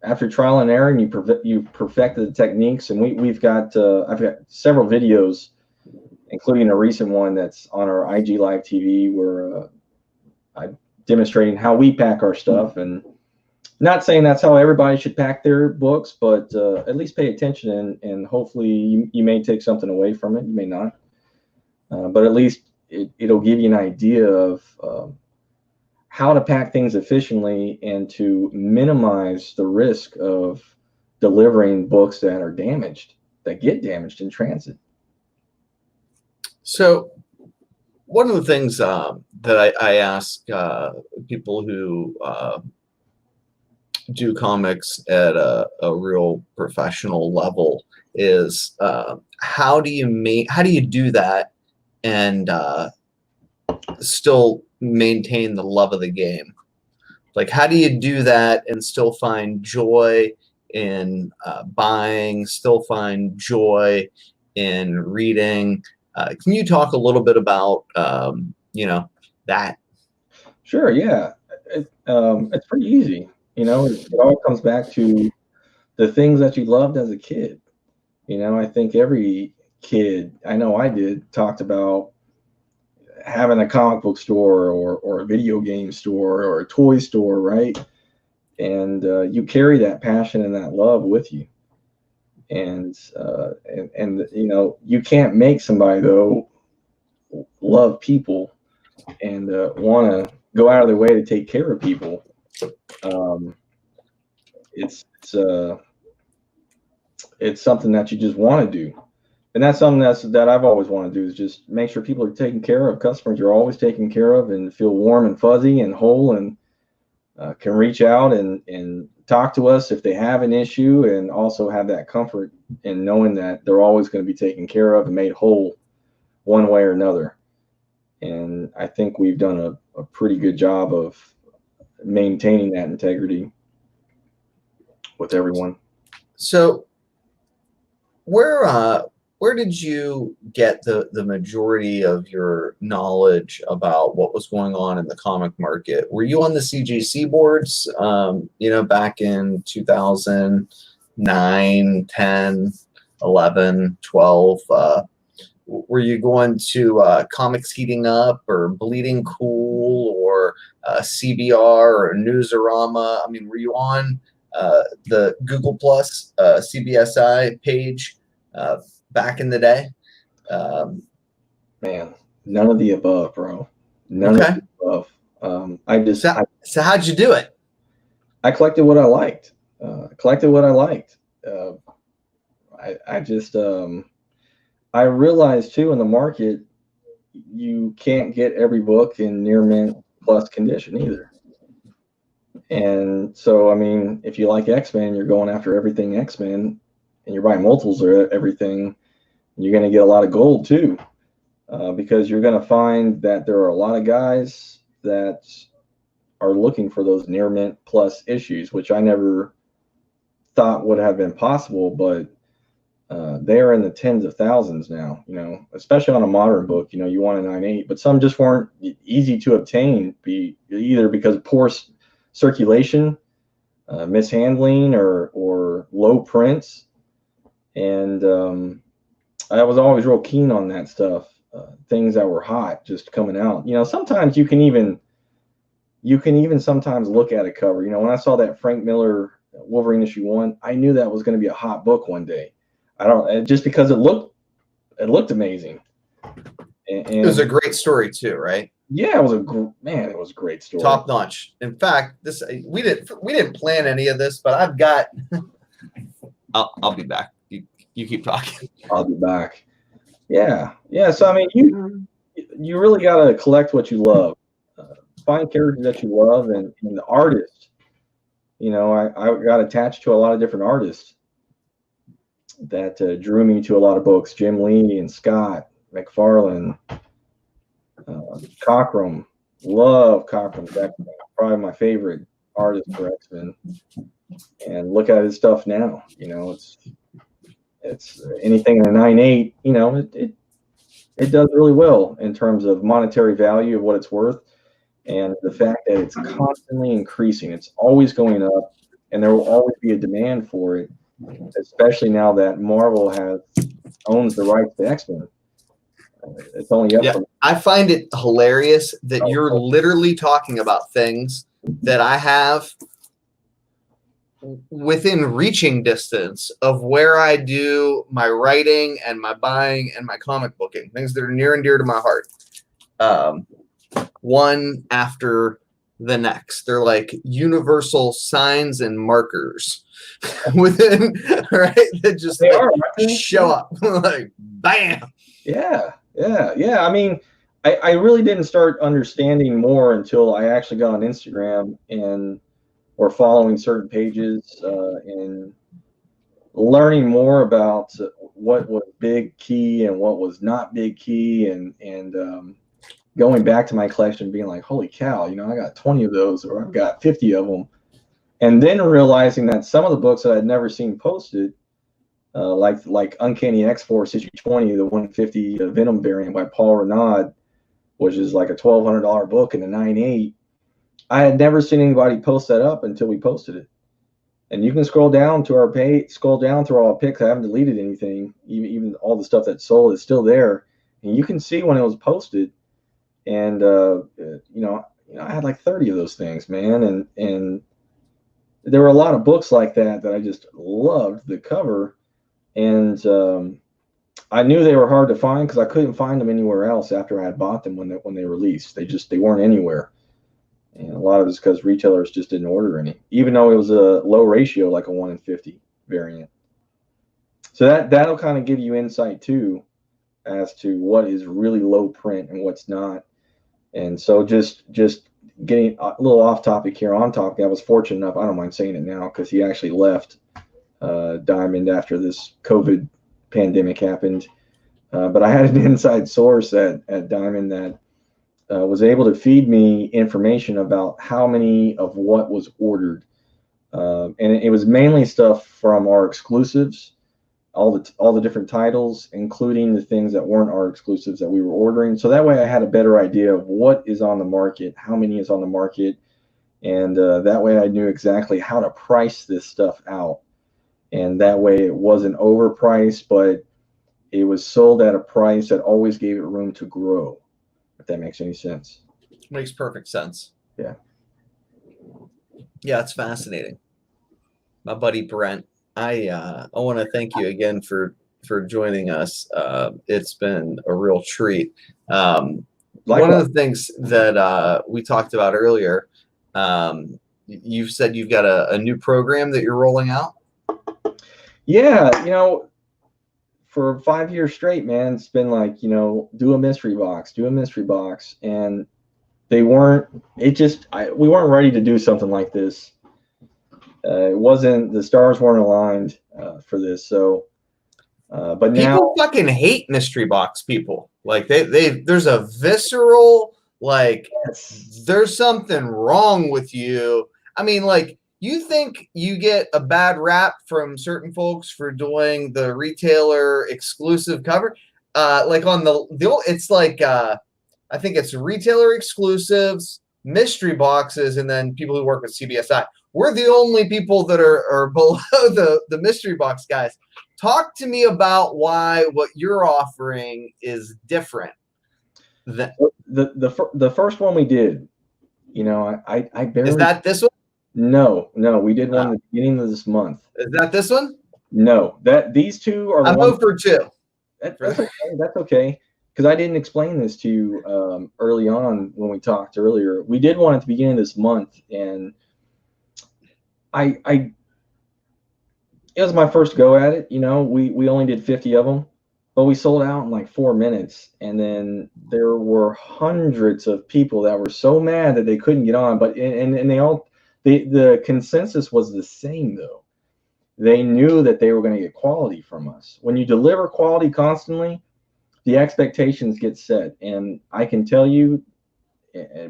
After trial and error, and you perfected the techniques. And we've got I've got several videos, including a recent one that's on our IG Live TV, where I'm demonstrating how we pack our stuff. And not saying that's how everybody should pack their books, but at least pay attention, and hopefully you may take something away from it. You may not, but at least it'll give you an idea of how to pack things efficiently and to minimize the risk of delivering books that get damaged in transit. So one of the things that I ask people who do comics at a real professional level is how do you do that and still maintain the love of the game? Like, how do you do that and still find joy in buying, still find joy in reading? Can you talk a little bit about, that? Sure, yeah. It's pretty easy. It all comes back to the things that you loved as a kid. I think every kid, I know I did, talked about having a comic book store or a video game store or a toy store, right? And you carry that passion and that love with you. And you can't make somebody though love people and want to go out of their way to take care of people. It's something that you just want to do, and that's something that I've always wanted to do, is just make sure people are taken care of. Customers are always taken care of and feel warm and fuzzy and whole, and can reach out and talk to us if they have an issue, and also have that comfort in knowing that they're always going to be taken care of and made whole one way or another. And I think we've done a pretty good job of maintaining that integrity with everyone. So where did you get the majority of your knowledge about what was going on in the comic market? Were you on the CGC boards, back in 2009, 10, 11, 12? Were you going to Comics Heating Up or Bleeding Cool or CBR or Newsarama? I mean, were you on the Google Plus CBSI page back in the day? Man, none of the above, bro. None of the above. So how'd you do it? I collected what I liked. I realized too, in the market, you can't get every book in near mint plus condition either. And so, I mean, if you like X-Men, you're going after everything X-Men, and you're buying multiples of everything, you're going to get a lot of gold too, because you're going to find that there are a lot of guys that are looking for those near mint plus issues, which I never thought would have been possible, but they're in the tens of thousands now, especially on a modern book. You want a 9.8, but some just weren't easy to obtain, either because of poor circulation, mishandling, or low prints. And I was always real keen on that stuff, things that were hot just coming out. Sometimes you can even sometimes look at a cover. When I saw that Frank Miller Wolverine #1, I knew that was going to be a hot book one day. Just because it looked amazing. And it was a great story too, right? Yeah, it was a great story. Top notch. In fact, we didn't plan any of this, but I've got. I'll be back. You keep talking. I'll be back. Yeah. So I mean, you really got to collect what you love. Find characters that you love, and the artist. I got attached to a lot of different artists that drew me to a lot of books. Jim Lee and Scott McFarlane, Cockrum. Love Cockrum. That's probably my favorite artist for X-Men. And look at his stuff now. It's anything in a 9.8. It does really well in terms of monetary value of what it's worth, and the fact that it's constantly increasing. It's always going up, and there will always be a demand for it, especially now that Marvel owns the rights to X-Men. It's only up. Yeah, I find it hilarious that you're literally talking about things that I have within reaching distance of where I do my writing and my buying and my comic booking, things that are near and dear to my heart. One after the next. They're like universal signs and markers within, right? That just show up like bam. Yeah. I mean, I really didn't start understanding more until I actually got on Instagram and or following certain pages and learning more about what was big key and what was not big key, and going back to my collection, being like, holy cow, you know, I got 20 of those, or I've got 50 of them, and then realizing that some of the books that I'd never seen posted, like Uncanny X-Force issue 20, the 150 Venom variant by Paul Renaud, which is like a $1,200 book in a 9.8. I had never seen anybody post that up until we posted it. And you can scroll down to our page, scroll down through all the pics. I haven't deleted anything. Even all the stuff that's sold is still there, and you can see when it was posted. And I had like 30 of those things, man, and there were a lot of books like that I just loved the cover, and I knew they were hard to find because I couldn't find them anywhere else after I had bought them when they released. They weren't anywhere, and a lot of it's because retailers just didn't order any, even though it was a low ratio, like a 1 in 50 variant. So that'll kind of give you insight too, as to what is really low print and what's not. And so just getting a little off topic here, on topic, I was fortunate enough, I don't mind saying it now because he actually left Diamond after this COVID pandemic happened. But I had an inside source at Diamond that was able to feed me information about how many of what was ordered. And it was mainly stuff from our exclusives, all the different titles, including the things that weren't our exclusives that we were ordering. So that way I had a better idea of what is on the market, how many is on the market, and that way I knew exactly how to price this stuff out. And that way it wasn't overpriced, but it was sold at a price that always gave it room to grow, if that makes any sense. Makes perfect sense. Yeah. Yeah, it's fascinating. My buddy Brent, I want to thank you again for joining us. It's been a real treat. One of the things that we talked about earlier, you've said you've got a new program that you're rolling out. Yeah, for 5 years straight, man, it's been like, do a mystery box, and we weren't ready to do something like this. The stars weren't aligned for this. So, but now people fucking hate mystery box people. Like there's a visceral, like, yes, there's something wrong with you. I mean, like, you think you get a bad rap from certain folks for doing the retailer exclusive cover, like on it's like I think it's retailer exclusives, mystery boxes, and then people who work with CBSI. We're the only people that are below the mystery box guys. Talk to me about why what you're offering is different. The first one we did, I barely. Is that this one? No, we did one at the beginning of this month. Is that this one? No, these two are. I'm over 2. That's okay. That's okay. Because I didn't explain this to you early on when we talked earlier. We did one at the beginning of this month, and it was my first go at it. We only did 50 of them, but we sold out in like 4 minutes. And then there were hundreds of people that were so mad that they couldn't get on. But the consensus was the same though. They knew that they were going to get quality from us. When you deliver quality constantly, the expectations get set. And I can tell you,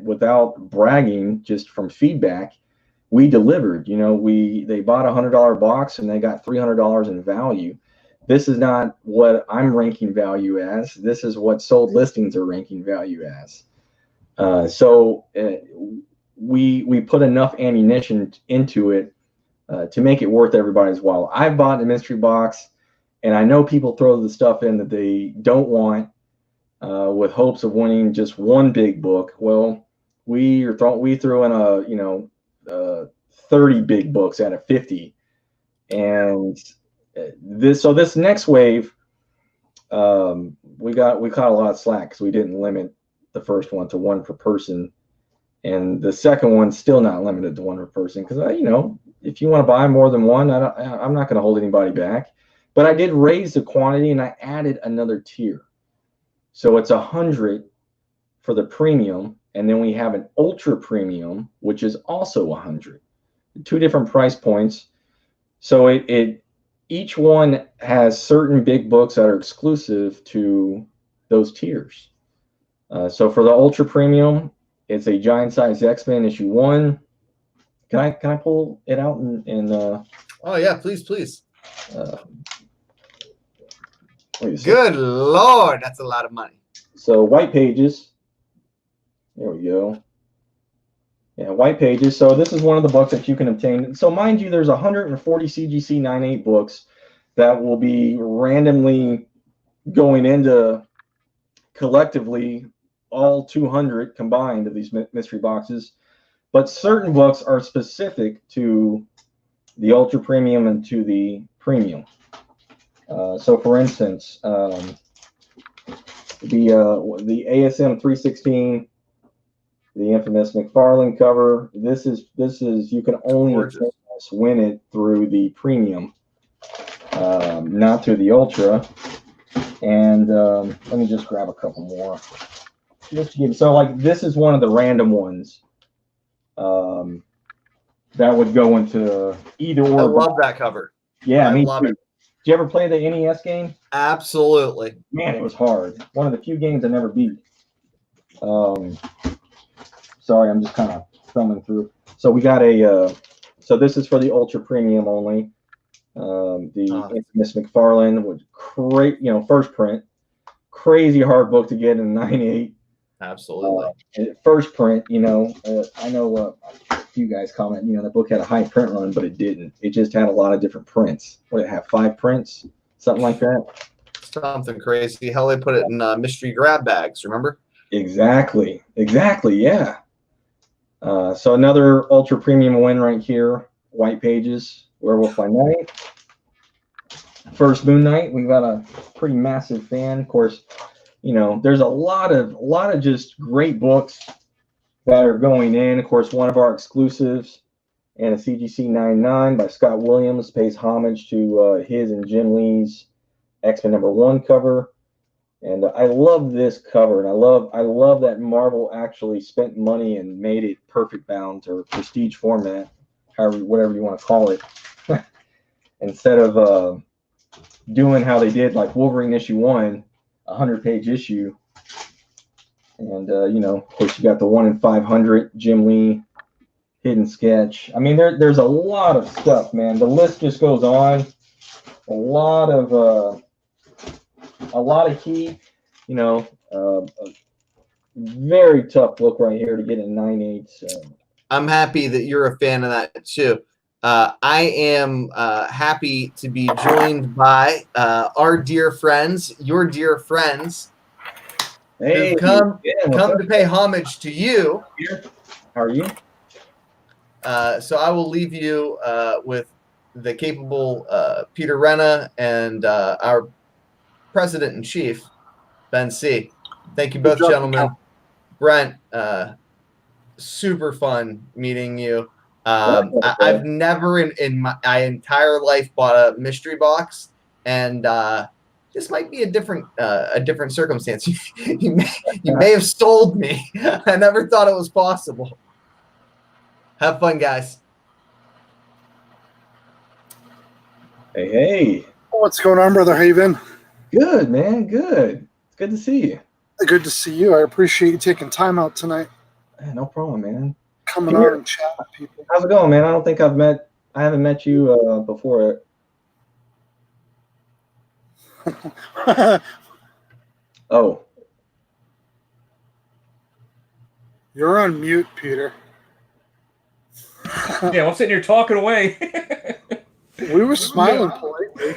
without bragging, just from feedback, we delivered. They bought $100 box and they got $300 in value. This is not what I'm ranking value as. This is what sold listings are ranking value as. So we put enough ammunition into it to make it worth everybody's while. I've bought a mystery box, and I know people throw the stuff in that they don't want with hopes of winning just one big book. Well, we threw in 30 big books out of 50, and this next wave, we caught a lot of slack because we didn't limit the first one to 1 per person, and the second one's still not limited to 1 per person because if you want to buy more than one, I'm not going to hold anybody back. But I did raise the quantity and I added another tier, so it's 100 for the premium, and then we have an ultra premium, which is also 100. Two different price points. So each one has certain big books that are exclusive to those tiers. So for the ultra premium, it's a giant size X-Men issue 1. Can I pull it out and Oh yeah, please. Good Lord, that's a lot of money. So white pages. There we go. Yeah, white pages. So this is one of the books that you can obtain. So mind you, there's 140 CGC 9.8 books that will be randomly going into collectively all 200 combined of these mystery boxes. But certain books are specific to the ultra premium and to the premium. So for instance, the ASM 316, the infamous McFarlane cover. This is you can only win it through the premium, not through the ultra. And let me just grab a couple more. So like this is one of the random ones that would go into either or. I love that cover. Yeah, I me love too. it. Did you ever play the NES game? Absolutely. Man, it was hard. One of the few games I never beat. Sorry, I'm just kind of thumbing through. So we got so this is for the ultra premium only. The infamous McFarlane would first print. Crazy hard book to get in 9.8. Absolutely. First print, I know a few guys comment, the book had a high print run, but it didn't. It just had a lot of different prints. What did it have? 5 prints? Something like that? Something crazy. Hell, they put it in mystery grab bags, remember? Exactly, yeah. So another ultra premium win right here. White pages, Werewolf by Night. First Moon Knight, we've got a pretty massive fan. Of course, there's a lot of just great books that are going in. Of course, one of our exclusives and a CGC 9.9 by Scott Williams pays homage to his and Jim Lee's X-Men #1 cover. And I love this cover, and I love that Marvel actually spent money and made it perfect bound or prestige format, whatever you want to call it, instead of doing how they did like Wolverine issue 1, 100-page issue. And of course, you got the 1 in 500 Jim Lee hidden sketch. I mean, there's a lot of stuff, man. The list just goes on. A lot of heat, a very tough book right here to get in 9.8. So. I'm happy that you're a fan of that too. I am happy to be joined by our dear friends, your dear friends, who've come to pay homage to you. How are you? So I will leave you with the capable Peter Renna and our President-in-Chief, Ben C. Thank you both, gentlemen. Brent, super fun meeting you. I've never in my entire life bought a mystery box, and this might be a different circumstance. You may have sold me. I never thought it was possible. Have fun, guys. Hey. What's going on, brother? How you been? Good, man. Good. It's good to see you. Good to see you. I appreciate you taking time out tonight. No problem, man. Coming on and chat with people. How's it going, man? I don't think I haven't met you before. Oh. You're on mute, Peter. Yeah, I'm sitting here talking away. We were smiling politely.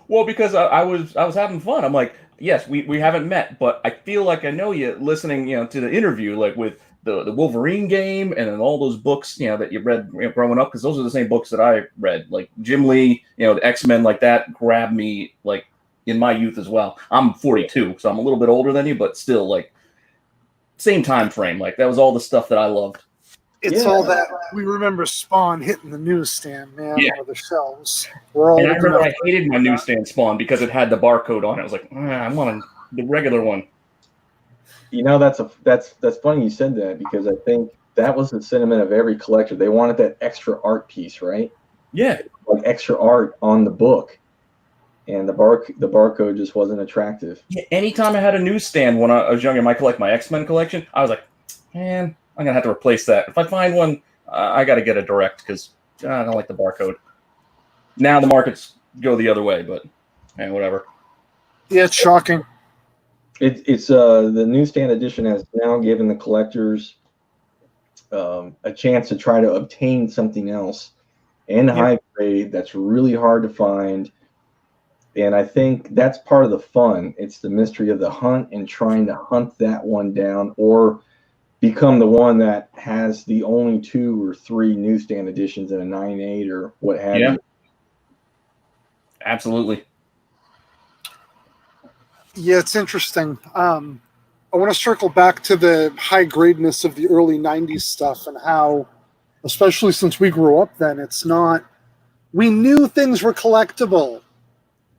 Well, because I was having fun. I'm like, yes, we haven't met, but I feel like I know you listening, to the interview, like with the Wolverine game and then all those books, that you read growing up, because those are the same books that I read. Like Jim Lee, the X-Men, like that grabbed me like in my youth as well. I'm 42, so I'm a little bit older than you, but still like same time frame. Like that was all the stuff that I loved. It's all that we remember Spawn hitting the newsstand, man, or the shelves. And I remember I hated my newsstand Spawn because it had the barcode on it. I was like, I want the regular one. You know, that's funny you said that, because I think that was the sentiment of every collector. They wanted that extra art piece, right? Yeah. Like extra art on the book, and the barcode just wasn't attractive. Yeah, anytime I had a newsstand when I was younger, my X-Men collection, I was like, man, I'm gonna have to replace that. If I find one, I got to get a direct because I don't like the barcode. Now the markets go the other way, but whatever. Yeah, it's shocking. It's the newsstand edition has now given the collectors a chance to try to obtain something else in high grade that's really hard to find. And I think that's part of the fun. It's the mystery of the hunt and trying to hunt that one down, or become the one that has the only 2 or 3 newsstand editions in a 9.8 or what have you. Absolutely. Yeah, it's interesting. I want to circle back to the high gradeness of the early 90s stuff, and how, especially since we grew up then, it's not, we knew things were collectible,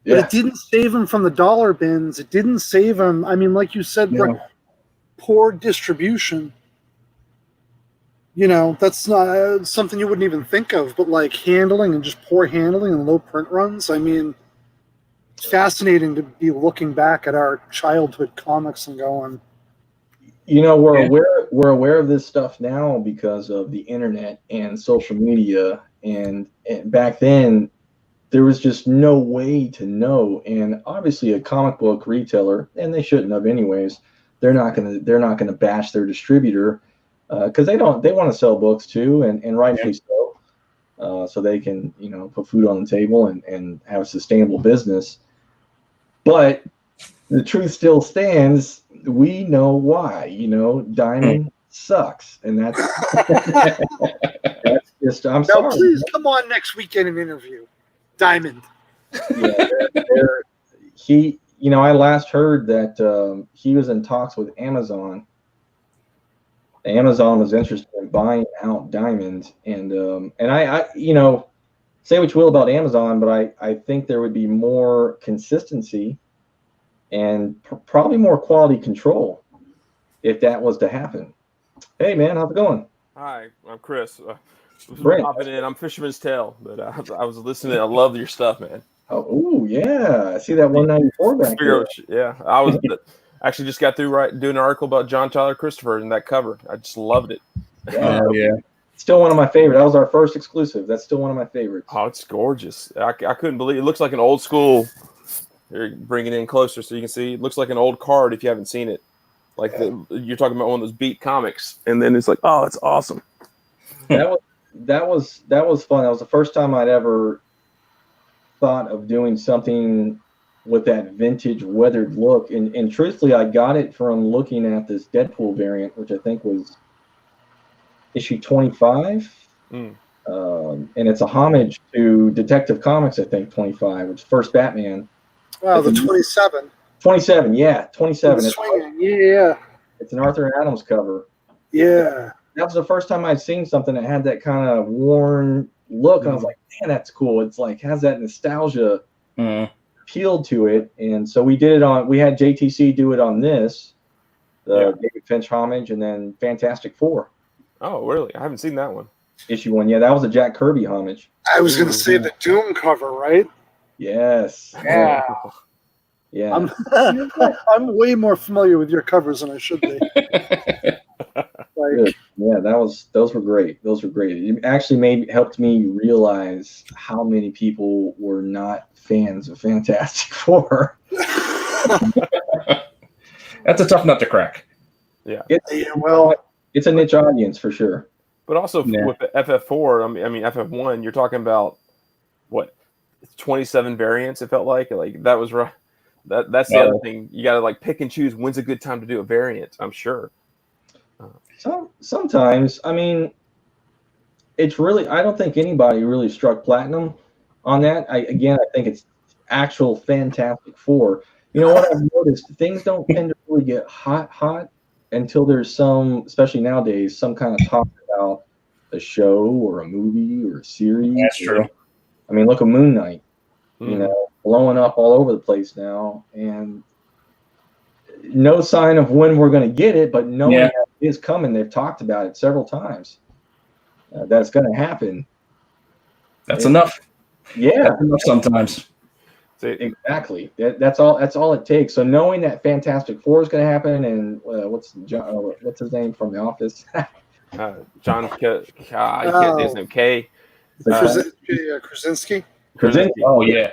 but it didn't save them from the dollar bins. It didn't save them. I mean, like you said, poor distribution. You know, that's not something you wouldn't even think of, but like handling and just poor handling and low print runs. I mean, it's fascinating to be looking back at our childhood comics and going, you know, we're aware of this stuff now because of the internet and social media, and back then there was just no way to know. And obviously a comic book retailer, and they shouldn't have anyways, they're not gonna bash their distributor, because they want to sell books too, and rightfully so, so they can, you know, put food on the table and have a sustainable business. But the truth still stands. We know why. You know, Diamond sucks, and that's that's just. I'm sorry. Please come on next weekend and interview Diamond. Yeah, he. You know, I last heard that he was in talks with Amazon. Amazon was interested in buying out Diamond, and I, you know, say what you will about Amazon, but I think there would be more consistency and probably more quality control if that was to happen. Hey man, how's it going? Hi, I'm Chris. Brent. Popping in. I'm Fisherman's Tale, but I was listening. I love your stuff, man. Oh, ooh, yeah. I see that 194 back there. Yeah, I was actually just got through doing an article about John Tyler Christopher and that cover. I just loved it. Yeah. Still one of my favorites. That was our first exclusive. That's still one of my favorites. Oh, it's gorgeous. I couldn't believe it. Looks like an old school. Here, bring it in closer so you can see. It looks like an old card if you haven't seen it. Like you're talking about one of those beat comics, and then it's like, oh, it's awesome. That was fun. That was the first time I'd ever thought of doing something with that vintage weathered look. And truthfully, I got it from looking at this Deadpool variant, which I think was issue 25. And it's a homage to Detective Comics, I think, 25, which is first Batman. Wow, the 27. 27, yeah, 27. It's an Arthur Adams cover. Yeah. That was the first time I'd seen something that had that kind of worn look. And I was like, man, that's cool. It's like, has that nostalgia appeal to it. And so we had JTC do it on this, the David Finch homage, and then Fantastic Four. Oh, really? I haven't seen that one. Issue 1. Yeah, that was a Jack Kirby homage. I was going to say the Doom cover, right? Yes. Yeah. Yeah. I'm way more familiar with your covers than I should be. Yeah, those were great. Those were great. It actually helped me realize how many people were not fans of Fantastic Four. That's a tough nut to crack. Yeah. It's a niche audience for sure. But also with the FF4, I mean FF1, you're talking about what, 27 variants. It felt like that was right. That's the other thing. You got to like pick and choose when's a good time to do a variant. I'm sure. Sometimes, I mean, it's really, I don't think anybody really struck platinum on that. I think it's actual Fantastic Four. You know what I've noticed? Things don't tend to really get hot until there's some, especially nowadays, some kind of talk about a show or a movie or a series. That's true. I mean, look at Moon Knight, you know, blowing up all over the place now. And no sign of when we're going to get it, but knowing Yeah. that it is coming, they've talked about it several times. That's going to happen. That's enough. Yeah, That's enough sometimes. exactly. That's all. That's all it takes. So knowing that Fantastic Four is going to happen, and what's his name from The Office? John his name K. Krasinski. Krasinski. Oh yeah.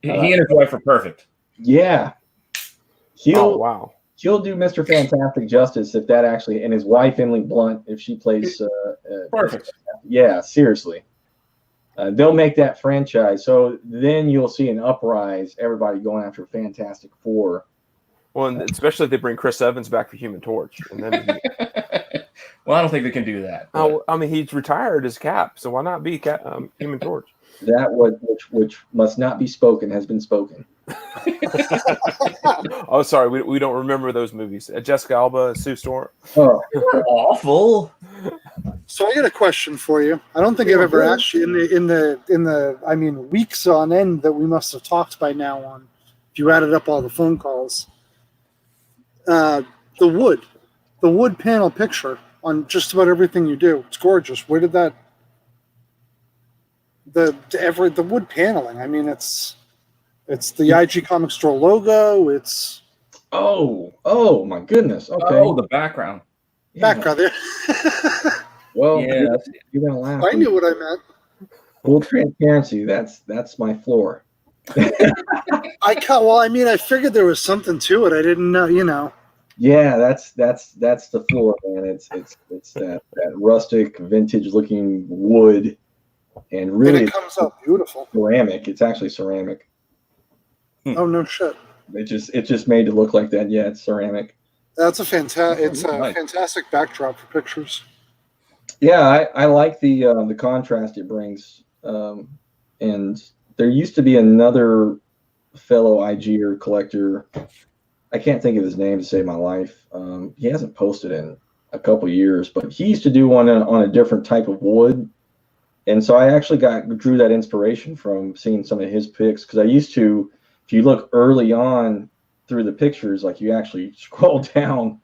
He and his wife are perfect. Yeah. Wow. He'll do Mr. Fantastic justice if that actually, and his wife Emily Blunt, if she plays Perfect. Yeah, seriously. They'll make that franchise. So then you'll see an uprise, everybody going after Fantastic Four. Well, and especially if they bring Chris Evans back for Human Torch, and then Well, I don't think they can do that. oh, I mean, he's retired as Cap, so why not be Human Torch? That which must not be spoken has been spoken. Oh, sorry, we don't remember those movies. Jessica Alba, Sue Storm. Oh, You're awful. So I got a question for you. I don't think I've ever asked you in the I mean weeks on end that we must have talked by now on. If you added up all the phone calls, the wood panel picture on just about everything you do. It's gorgeous. Where did that? The wood paneling. I mean, it's the IGComicStore logo. It's oh my goodness. Okay. Oh, the background. background there. Well, Yeah. you're gonna laugh. I knew what I meant. Full transparency. That's my floor. Well, I mean, I figured there was something to it. I didn't know, Yeah, that's the floor, man. It's that rustic, vintage looking wood, and really and it comes out beautiful. ceramic. It's actually ceramic. Oh no shit. It just made it look like that. Yeah, it's ceramic. That's a fantastic. It's a Nice. fantastic backdrop for pictures. Yeah, I like the contrast it brings. And there used to be another fellow IGer collector. I can't think of his name to save my life. He hasn't posted in a couple years, but he used to do one on a different type of wood. And so I actually drew that inspiration from seeing some of his pics, because I used to, if you look early on through the pictures, like you actually scroll down,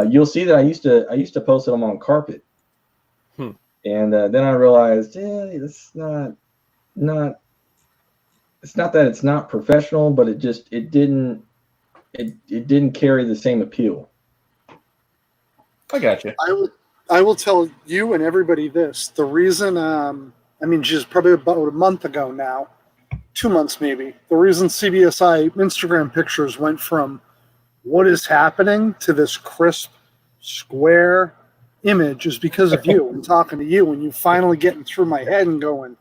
you'll see that I used to post them on carpet. And then I realized, it's not that it's not professional, but it didn't carry the same appeal. I got you. I will tell you and everybody this. The reason, I mean, just probably about a month ago now, 2 months maybe, the reason CBSI Instagram pictures went from what is happening to this crisp, square image is because of you and talking to you, and you finally getting through my head and going,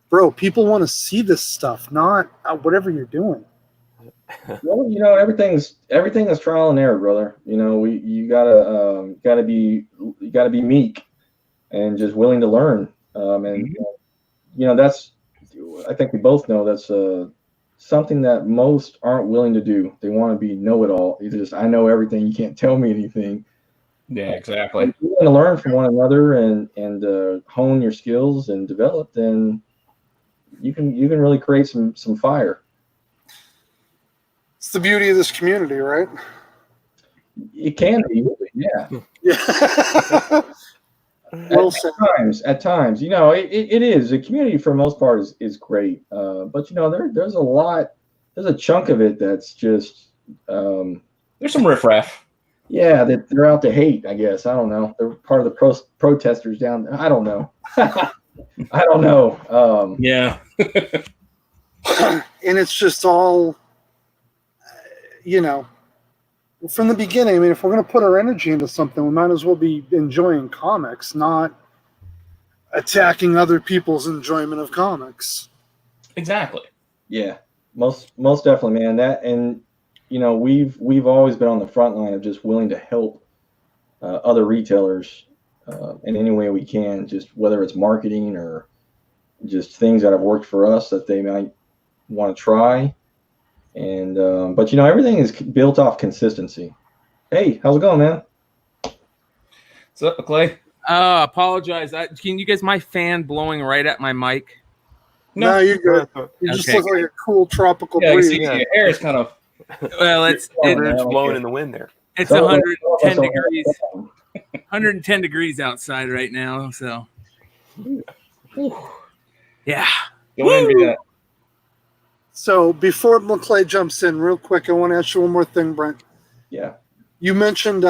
bro, people want to see this stuff, not whatever you're doing. Well, everything is trial and error, brother. You gotta be meek and just willing to learn. That's, I think we both know that's something that most aren't willing to do. They want to be know-it-all. It's just, I know everything. You can't tell me anything. Yeah, exactly. If you want to learn from one another and hone your skills and develop, then you can really create some fire. It's the beauty of this community, right? It can be, yeah. Yeah. Well said. At times, it is. The community for the most part is great, but there's a chunk of it that's just There's some riffraff. yeah, that they're out to hate. I guess I don't know. They're part of the protesters down there. I don't know. I don't know. Yeah. And it's just all, from the beginning. I mean, if we're going to put our energy into something, we might as well be enjoying comics, not attacking other people's enjoyment of comics. Exactly. Yeah, most definitely, man. That, and we've always been on the front line of just willing to help other retailers in any way we can, just whether it's marketing or just things that have worked for us that they might want to try. And but everything is built off consistency. Hey, how's it going, man? What's up, Clay? Apologize. Can you guys, my fan blowing right at my mic? No, you're good. You just Okay. look like a cool tropical Yeah, you breeze. see, your hair is kind of Well, it's blowing in the wind there. it's So, 110 so- degrees. 110 degrees outside right now. So, yeah. Don't envy that. So before McClay jumps in, real quick, I want to ask you one more thing, Brent. Yeah. You mentioned,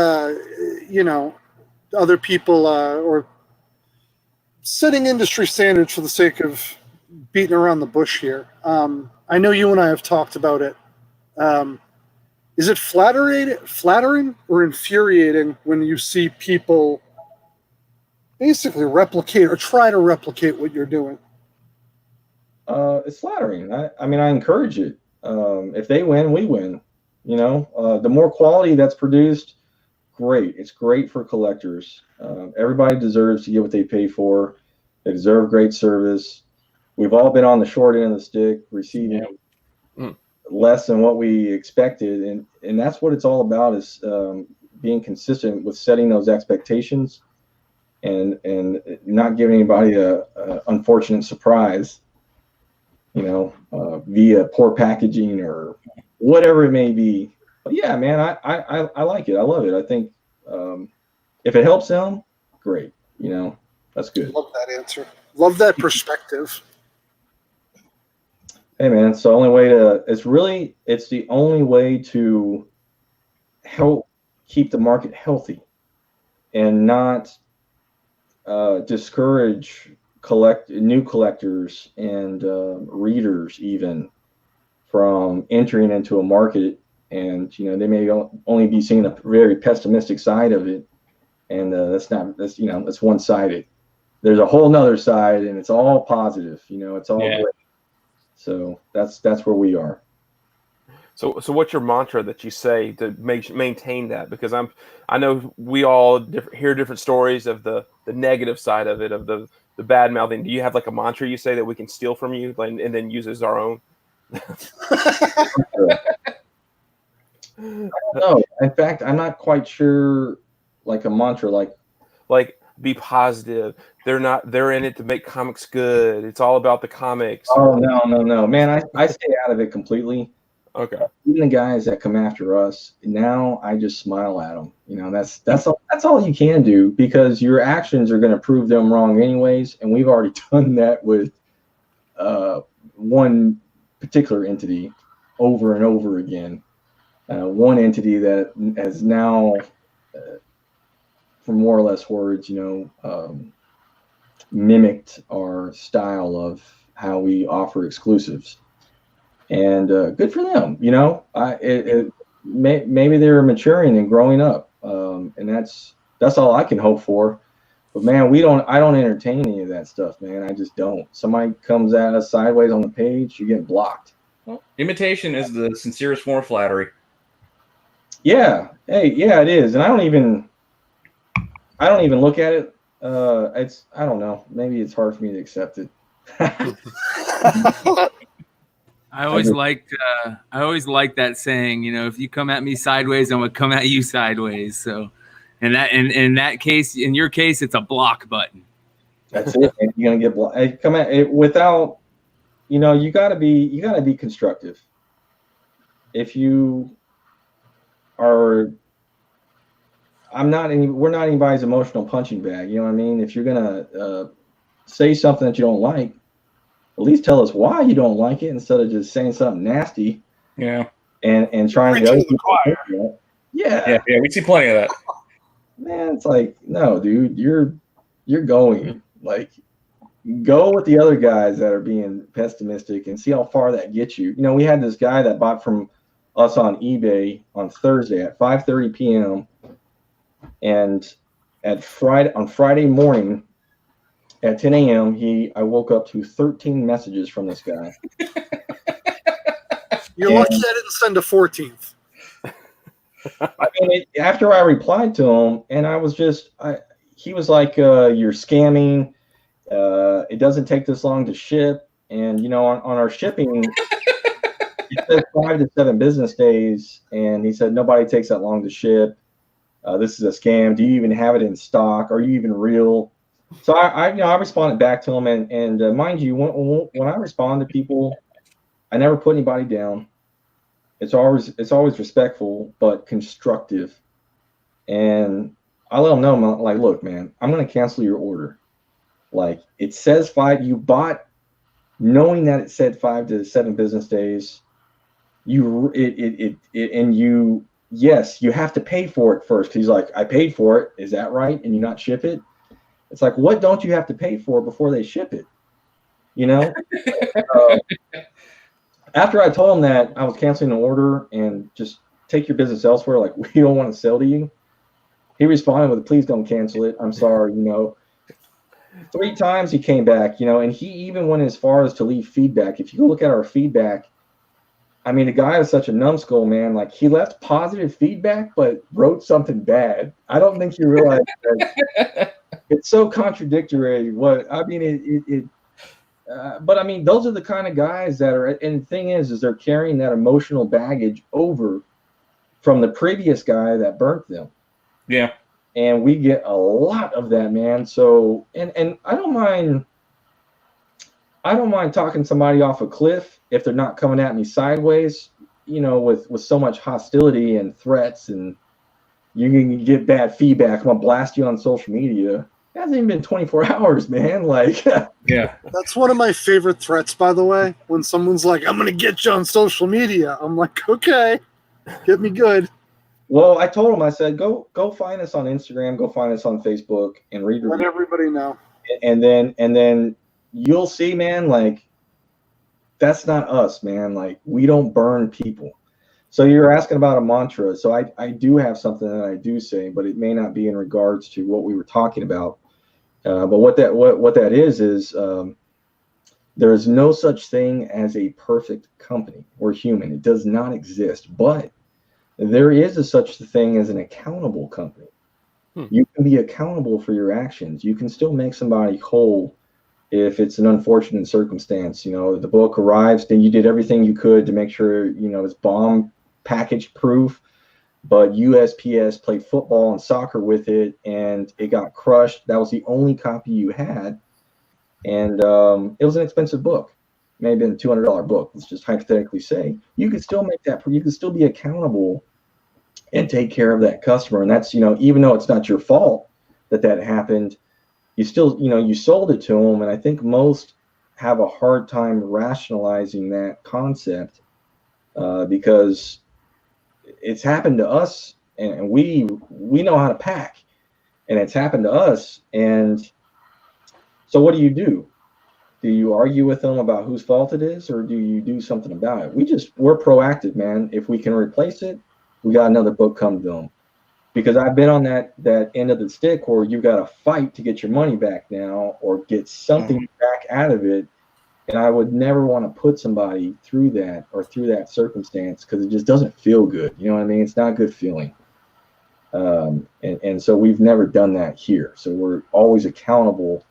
other people or setting industry standards for the sake of beating around the bush here. I know you and I have talked about it. Is it flattering or infuriating when you see people basically replicate or try to replicate what you're doing? It's flattering. I mean, I encourage it. If they win, we win. The more quality that's produced, great. It's great for collectors. Everybody deserves to get what they pay for. They deserve great service. We've all been on the short end of the stick, receiving less than what we expected, and that's what it's all about, is being consistent with setting those expectations and not giving anybody a unfortunate surprise, via poor packaging or whatever it may be. But yeah, man, I like it. I love it. I think if it helps them, great. That's good. Love that answer. Love that perspective. Hey man, it's the only way to. It's the only way to help keep the market healthy, and not discourage new collectors and readers even from entering into a market. And they may only be seeing a very pessimistic side of it, and that's one-sided. There's a whole nother side, and it's all positive. It's all great. So that's where we are. So what's your mantra that you say to maintain that? Because I know we all hear different stories of the negative side of it, of the bad mouthing. Do you have like a mantra you say that we can steal from you and then use as our own? No, in fact, I'm not quite sure. Like a mantra, like be positive. They're in it to make comics good. It's all about the comics. Oh no, man! I stay out of it completely. Okay. Even the guys that come after us now, I just smile at them. That's all you can do, because your actions are going to prove them wrong anyways. And we've already done that with one particular entity over and over again. One entity that has now, for more or less words, mimicked our style of how we offer exclusives, and good for them. Maybe they're maturing and growing up, and that's all I can hope for. But man, I don't entertain any of that stuff, man. I just don't. Somebody comes at us sideways on the page, you're getting blocked. Well, imitation is the sincerest form of flattery. Yeah. Hey, yeah, it is. And I don't even look at it. I don't know. Maybe it's hard for me to accept it. I always liked that saying, if you come at me sideways, I'm gonna come at you sideways. So, in that case, in your case, it's a block button. That's it. And you're gonna get blocked. Come at it without, you gotta be constructive. If you are, we're not anybody's emotional punching bag. You know what I mean? If you're gonna say something that you don't like, at least tell us why you don't like it, instead of just saying something nasty. Yeah. And trying to Preaching to the choir. Yeah. Yeah, we see plenty of that. Man, it's like, no, dude, you're going. Like, go with the other guys that are being pessimistic and see how far that gets you. We had this guy that bought from us on eBay on Thursday at 5:30 p.m. and on Friday morning at 10 a.m. I woke up to 13 messages from this guy. You're lucky I didn't send a 14th. I mean, after I replied to him, and I was he was like, "You're scamming. It doesn't take this long to ship." And on our shipping, it says 5 to 7 business days, and he said nobody takes that long to ship. This is a scam. Do you even have it in stock? Are you even real? So I responded back to him, and mind you, when I respond to people, I never put anybody down. It's always respectful but constructive. And I let them know, like, look, man, I'm going to cancel your order. Like, it says 5. You bought knowing that it said 5 to 7 business days. Yes, you have to pay for it first. He's like, I paid for it. Is that right? And you not ship it? It's like, what don't you have to pay for before they ship it? You know? After I told him that I was canceling the order and just take your business elsewhere, like, we don't want to sell to you, he responded with, please don't cancel it. I'm sorry, 3 times he came back, and he even went as far as to leave feedback. If you go look at our feedback, I mean, the guy is such a numbskull, man. Like, he left positive feedback, but wrote something bad. I don't think you realize that. It's so contradictory. But I mean, those are the kind of guys that are, and the thing is they're carrying that emotional baggage over from the previous guy that burnt them. Yeah. And we get a lot of that, man. So, and I don't mind talking somebody off a cliff if they're not coming at me sideways, with so much hostility and threats, and you can get bad feedback. I'm gonna blast you on social media. It hasn't even been 24 hours, man. Like, yeah, that's one of my favorite threats, by the way. When someone's like, "I'm gonna get you on social media," I'm like, "Okay, get me good." Well, I told him, I said, go find us on Instagram, go find us on Facebook, and read. Let everybody know. And then you'll see, man. Like, that's not us, man. Like, we don't burn people. So you're asking about a mantra. So I do have something that I do say, but it may not be in regards to what we were talking about. But what that is there is no such thing as a perfect company. We're human. It does not exist. But there is such thing as an accountable company. You can be accountable for your actions. You can still make somebody whole if it's an unfortunate circumstance. The book arrives, then you did everything you could to make sure, it's bomb package proof, but USPS played football and soccer with it and it got crushed. That was the only copy you had. And it was an expensive book. It may have been a $200 book. Let's just hypothetically say you could still make that, you could still be accountable and take care of that customer. And that's, even though it's not your fault that happened, you still, you sold it to them. And I think most have a hard time rationalizing that concept because it's happened to us, and we know how to pack, and it's happened to us. And so what do? Do you argue with them about whose fault it is, or do you do something about it? We're proactive, man. If we can replace it, we got another book come to them. Because I've been on that end of the stick where you got to fight to get your money back now or get something back out of it. And I would never want to put somebody through that circumstance because it just doesn't feel good. You know what I mean? It's not a good feeling. And so we've never done that here. So we're always accountable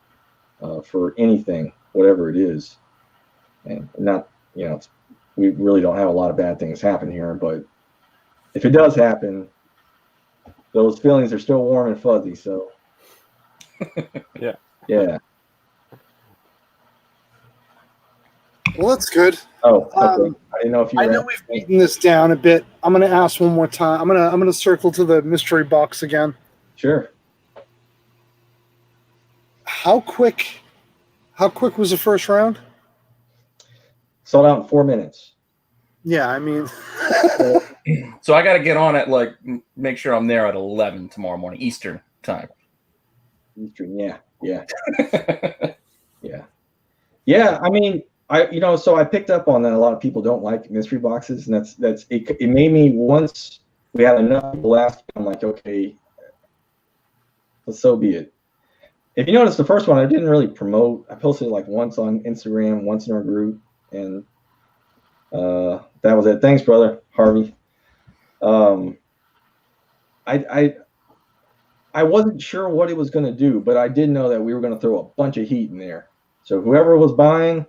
for anything, whatever it is. And not, we really don't have a lot of bad things happen here. But if it does happen, those feelings are still warm and fuzzy. So, yeah. Well, that's good. Oh, okay. I didn't know if you. I know we've beaten this down a bit. I'm going to ask one more time. I'm going to circle to the mystery box again. Sure. How quick was the first round? Sold out in 4 minutes. Yeah, I mean. So I got to get on at make sure I'm there at 11 tomorrow morning Eastern time. Eastern, yeah. Yeah. I mean, so I picked up on that. A lot of people don't like mystery boxes, and that's it. It made me, once we had enough people asking, I'm like, okay, well, so be it. If you notice, the first one I didn't really promote. I posted it once on Instagram, once in our group, and that was it. Thanks, brother Harvey. I wasn't sure what it was going to do, but I did know that we were going to throw a bunch of heat in there. So whoever was buying,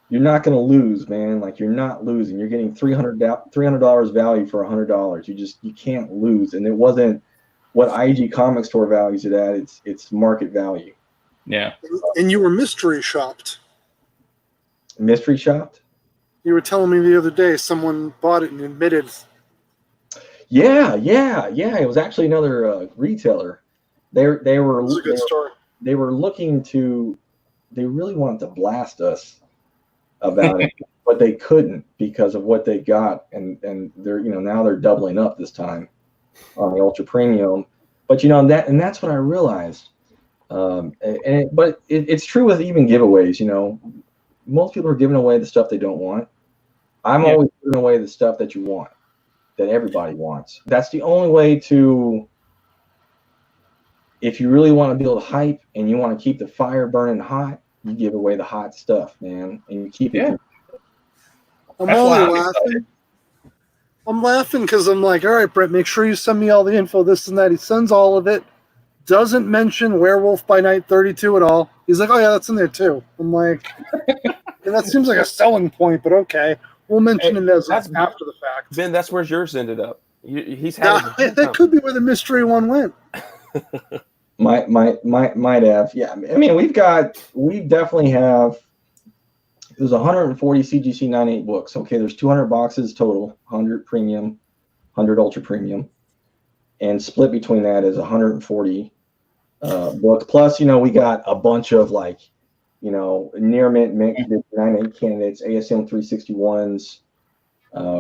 you're not going to lose, man. You're not losing. You're getting $300 value for $100. You can't lose. And it wasn't what IGComicStore values it at. It's market value. Yeah. And you were mystery shopped. Mystery shopped? You were telling me the other day someone bought it and admitted. Yeah. It was actually another retailer. They were It's a good story. they were looking to. They really wanted to blast us about it, but they couldn't because of what they got, and they're now they're doubling up this time on the ultra premium. But that's what I realized. But it's true with even giveaways. Most people are giving away the stuff they don't want. I'm always giving away the stuff that you want, that everybody wants. That's the only way to. If you really want to build hype and you want to keep the fire burning hot, you give away the hot stuff, man, and you keep it. Yeah. I'm That's why only I'm laughing. I'm laughing because I'm like, all right, Brett, make sure you send me all the info, this and that. He sends all of it. Doesn't mention Werewolf by Night 32 at all. He's like, oh yeah, that's in there too. I'm like, and that seems like a selling point, but okay, we'll mention it as after the fact. Ben, that's where yours ended up. He's had That could be where the mystery one went. Might have. Yeah, I mean, we definitely have. There's 140 CGC 9.8 books. Okay, there's 200 boxes total, 100 premium, 100 ultra premium, and split between that is 140 books. Plus, we got a bunch of near mint 9.8 candidates, ASM 361s.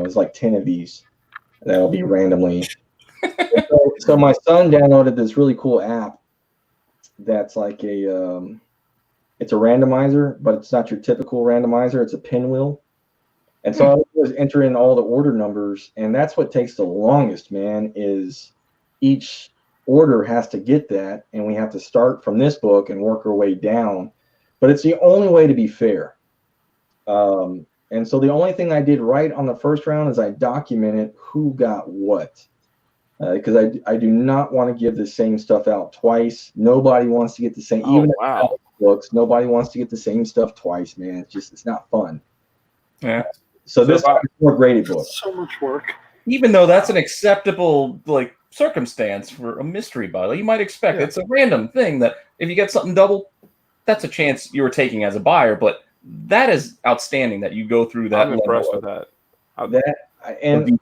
It's like 10 of these that'll be randomly. So my son downloaded this really cool app that's like it's a randomizer, but it's not your typical randomizer. It's a pinwheel. And so I was entering all the order numbers, and that's what takes the longest, man, is each order has to get that, and we have to start from this book and work our way down. But it's the only way to be fair. And so the only thing I did right on the first round is I documented who got what. Because I do not want to give the same stuff out twice. Nobody wants to get the same. Oh, wow. Books. Nobody wants to get the same stuff twice, man. It's not fun. Yeah. So this is more graded book. So much work. Even though that's an acceptable circumstance for a mystery bottle, you might expect it's a random thing that if you get something double, that's a chance you were taking as a buyer. But that is outstanding that you go through that. I'm impressed with that. I'm going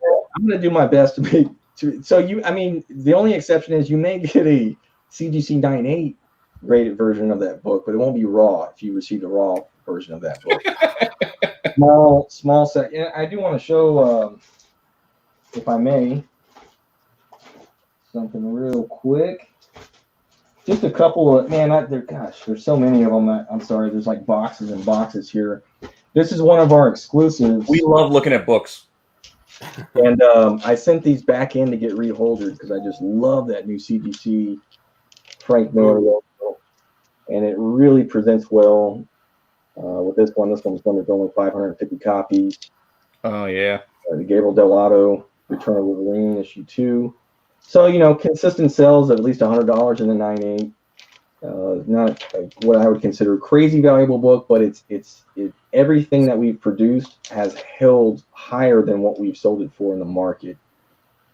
to do my best to make. The only exception is you may get a CGC 9.8 graded version of that book, but it won't be raw if you receive the raw version of that book. small set. Yeah, I do want to show, if I may, something real quick. Just a couple of there's so many of them. I'm sorry. There's like boxes and boxes here. This is one of our exclusives. We love looking at books. And I sent these back in to get reholdered because I just love that new CGC Frank Miller logo, and it really presents well with this one. This one's going to only 550 copies. Oh yeah. The Gabriel Dell'Otto Return of Wolverine issue 2. So consistent sales of at least $100 in the 9.8. Not what I would consider a crazy valuable book, but it's everything that we've produced has held higher than what we've sold it for in the market.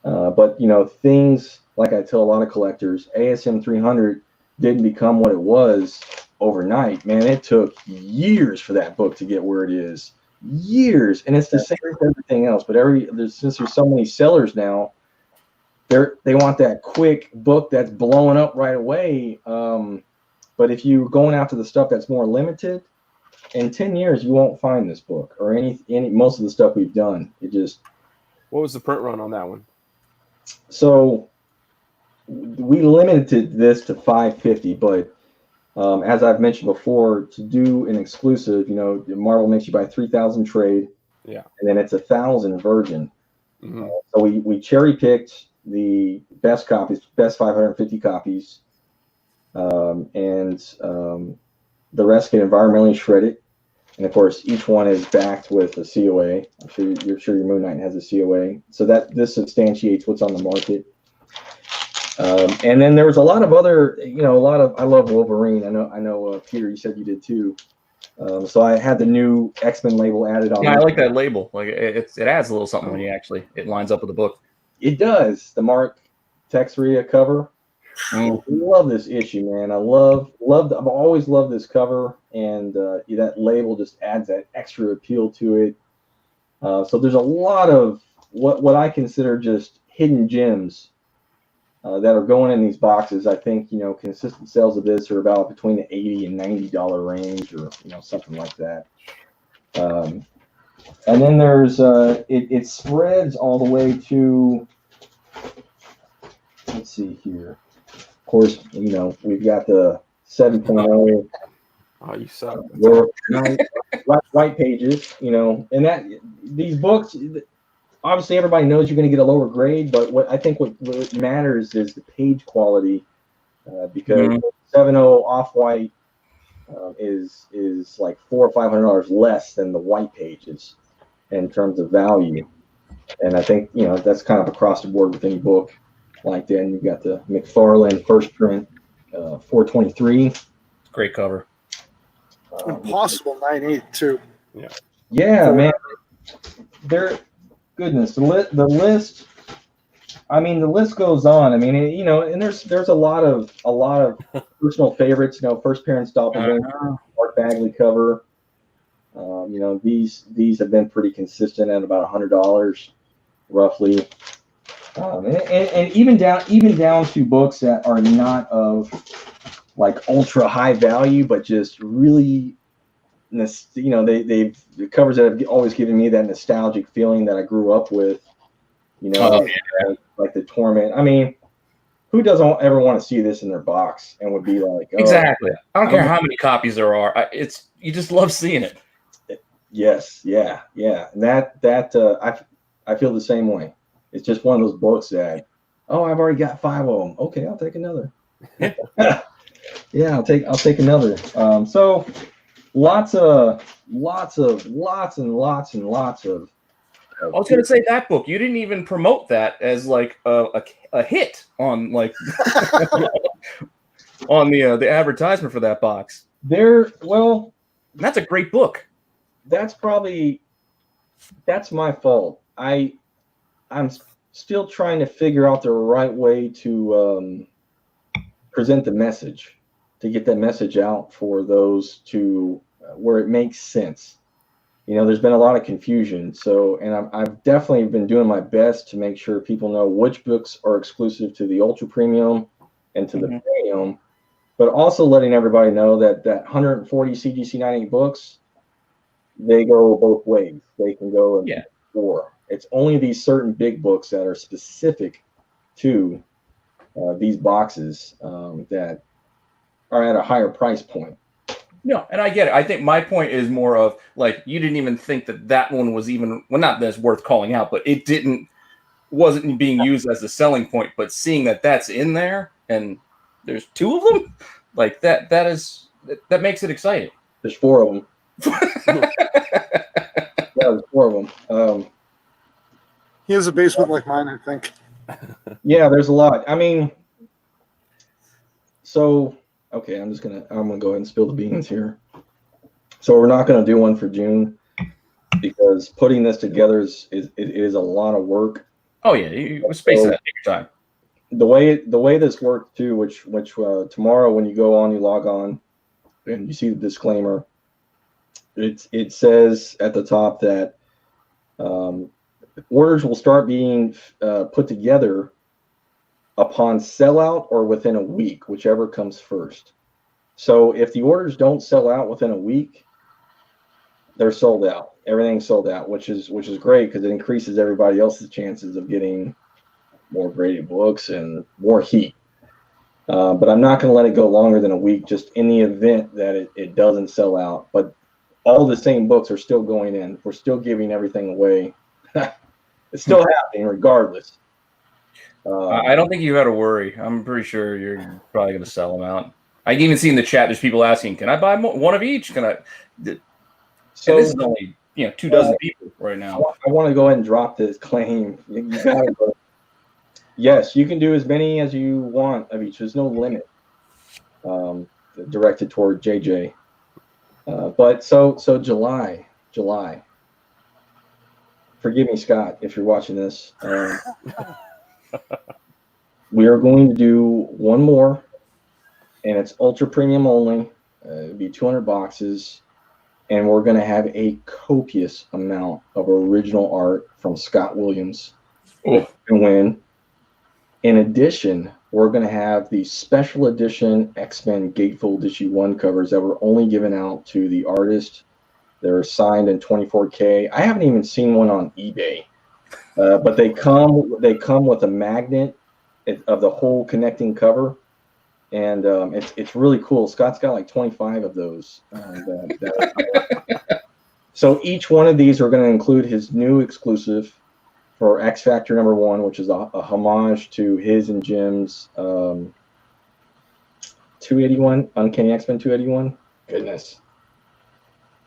But things like I tell a lot of collectors, ASM 300 didn't become what it was overnight. Man, it took years for that book to get where it is. Years, and it's the same with everything else. But since there's so many sellers now, they want that quick book that's blowing up right away. But if you're going after the stuff that's more limited, in 10 years you won't find this book or any most of the stuff we've done. What was the print run on that one? So we limited this to 550, but as I've mentioned before, to do an exclusive, Marvel makes you buy 3,000 trade, and then it's 1,000 virgin. Mm-hmm. So we cherry picked the best copies, best 550 copies, and the rest get environmentally shredded. And of course, each one is backed with a COA. You're sure your Moon Knight has a COA, so that this substantiates what's on the market. And then there was a lot of other, I love Wolverine. I know, Peter, you said you did too. So I had the new X-Men label added on. Yeah, I like that label. Like it adds a little something when it lines up with the book. It does. The Mark Texeria cover. I love this issue, man. I've always loved this cover, and that label just adds that extra appeal to it. So there's a lot of what I consider just hidden gems that are going in these boxes. I think, consistent sales of this are about between the $80 and $90 range, or something like that. And then there's it spreads all the way to, let's see here. Of course, we've got the 7.0. Oh, you suck. White pages, and that these books, obviously everybody knows you're going to get a lower grade, but what matters is the page quality, because 7.0 off-white is like $400 or $500 less than the white pages in terms of value. And I think that's kind of across the board with any book like that. And you've got the McFarlane first print 423. Great cover. Impossible 9.8 too. Yeah, man. Goodness, the list. I mean, the list goes on. I mean, and there's a lot of personal favorites. First Parents Doppelganger, Mark Bagley cover. These have been pretty consistent at about $100 roughly. And even down to books that are not of like ultra high value, but just really, the covers that have always given me that nostalgic feeling that I grew up with. Like the Torment. I mean, who doesn't ever want to see this in their box and would be like, oh, exactly. I don't care how many copies there are. You just love seeing it. Yes, yeah. And that I feel the same way. It's just one of those books that, I've already got 5 of them. Okay, I'll take another. Yeah, I'll take another. So lots of. I was gonna say that book. You didn't even promote that as like a hit on like on the advertisement for that box. That's a great book. That's my fault. I'm still trying to figure out the right way to present the message, to get that message out for those to where it makes sense. There's been a lot of confusion. And I've definitely been doing my best to make sure people know which books are exclusive to the ultra premium and to the premium, but also letting everybody know that 140 CGC 98 books, they go both ways. They can go in 4. It's only these certain big books that are specific to these boxes that are at a higher price point. No, and I get it. I think my point is more of like you didn't even think that one was even not that's worth calling out, but it wasn't being used as a selling point. But seeing that that's in there and there's 2 of them, like that makes it exciting. There's 4 of them. Yeah, there's 4 of them. He has a basement like mine, I think. Yeah, there's a lot. I mean, so. Okay, I'm gonna go ahead and spill the beans here. So we're not gonna do one for June because putting this together is a lot of work. Oh yeah, you space that take your time. The way this works too, which tomorrow when you go on, you log on and you see the disclaimer. It says at the top that orders will start being put together upon sellout or within a week, whichever comes first. So if the orders don't sell out within a week, they're sold out. Everything's sold out, which is great because it increases everybody else's chances of getting more graded books and more heat. But I'm not going to let it go longer than a week, just in the event that it doesn't sell out. But all the same books are still going in. We're still giving everything away. It's still happening regardless. I don't think you got to worry. I'm pretty sure you're probably going to sell them out. I can even see in the chat there's people asking, "Can I buy one of each?" Can I? So this is only 24 people right now. I want to go ahead and drop this claim. You gotta go. Yes, you can do as many as you want of each. There's no limit directed toward JJ. But so July. Forgive me, Scott, if you're watching this. We are going to do one more, and it's ultra premium only. It'd be 200 boxes. and we're going to have a copious amount of original art from Scott Williams that you can win. In addition, we're going to have the special edition X-Men Gatefold issue 1 covers that were only given out to the artist. They're signed in 24K. I haven't even seen one on eBay, but they come with a magnet of the whole connecting cover, and it's really cool. Scott's got like 25 of those. So each one of these are going to include his new exclusive for X Factor #1, which is a homage to his and Jim's 281, Uncanny X-Men 281. Goodness.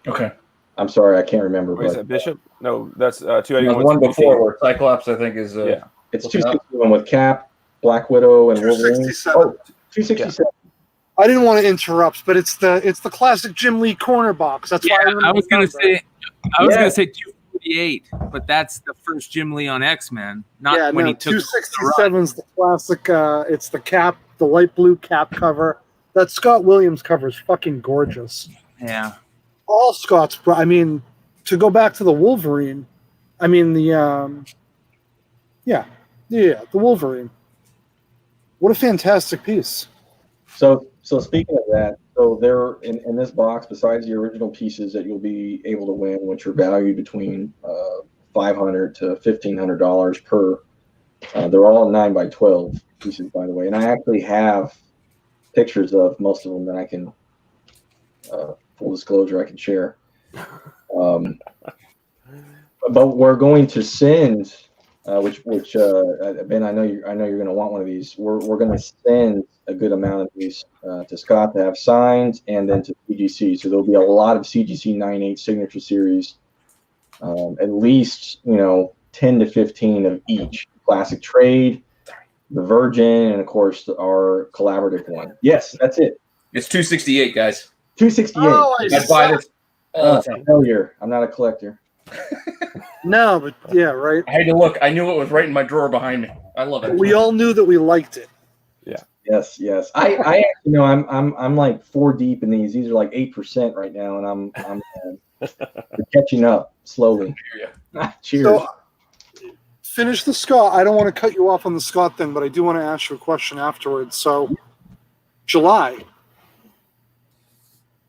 Okay. I'm sorry, I can't remember. Wait, is that Bishop? No, that's 281. The one before where Cyclops, I think, is. Yeah. It's 261 with Cap, Black Widow, and Wolverine. 267. Oh, 267. I didn't want to interrupt, but it's the classic Jim Lee corner box. That's why I was gonna say 248, but that's the first Jim Lee on X-Men. Not when he took 267 is the classic. It's the Cap, the light blue Cap cover. That Scott Williams cover is fucking gorgeous. Yeah. All Scott's. I mean, to go back to the Wolverine. I mean the the Wolverine. What a fantastic piece. So speaking of that, so there in this box, besides the original pieces that you'll be able to win, which are valued between $500 to $1,500 per, they're all 9x12 pieces, by the way. And I actually have pictures of most of them that I can, full disclosure, I can share. But we're going to send. Which Ben, I know you're going to want one of these. We're going to send a good amount of these to Scott to have signed, and then to CGC. So there'll be a lot of CGC 9/8 signature series, at least 10 to 15 of each. Classic Trade, the Virgin, and of course our collaborative one. Yes, that's it. It's 268, guys. 268. Oh, I buy this all the time. Failure. I'm not a collector. No, but yeah, right. I had to look. I knew it was right in my drawer behind me. I love it. We all knew that we liked it. Yes. I actually know I'm like 4 deep in these. These are like 8% right now, and I'm catching up slowly. Cheers. So, finish the Scott. I don't want to cut you off on the Scott thing, but I do want to ask you a question afterwards. So, July.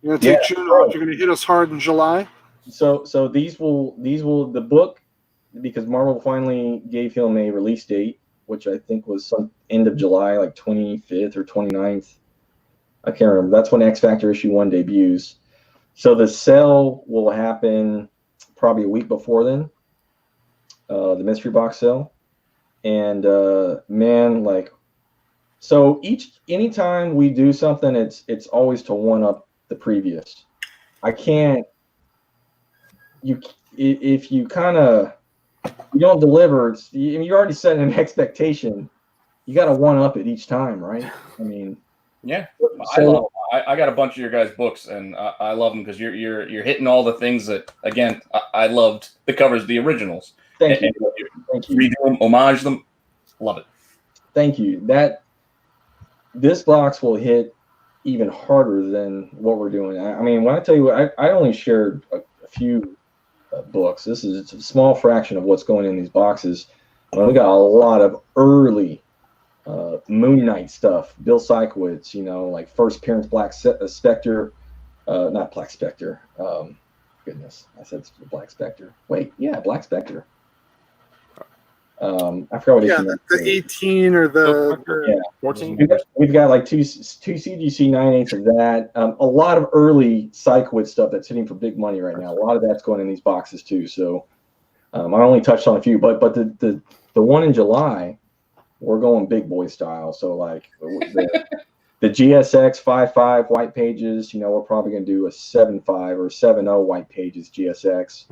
You're gonna take June off. You're gonna hit us hard in July. So these will the book, because Marvel finally gave him a release date, which I think was some end of July, like 25th or 29th. I can't remember. That's when X Factor issue 1 debuts. So the sale will happen probably a week before then, the mystery box sale. And anytime we do something, it's always to one up the previous. I can't. If you don't deliver, you're already setting an expectation. You got to one up it each time, right? I mean, yeah. I got a bunch of your guys' books, and I love them because you're hitting all the things that, again, I loved the covers, the originals. Thank you. Redo them, homage them, love it. Thank you. This box will hit even harder than what we're doing. I mean, when I tell you, I only shared a few books. It's a small fraction of what's going in these boxes. We got a lot of early Moon Knight stuff. Bill Sikowitz, like first appearance Black Spectre, not Black Spectre. Goodness, I said Black Spectre. Wait, yeah, Black Spectre. I forgot what the 18 or the 14. We've got like two CGC 9/8 of that. A lot of early Sikowitz stuff that's hitting for big money right now. A lot of that's going in these boxes too. So I only touched on a few, but the one in July, we're going big boy style. So like the GSX 5.5 white pages, we're probably going to do a 7.5 or 7.0 white pages GSX.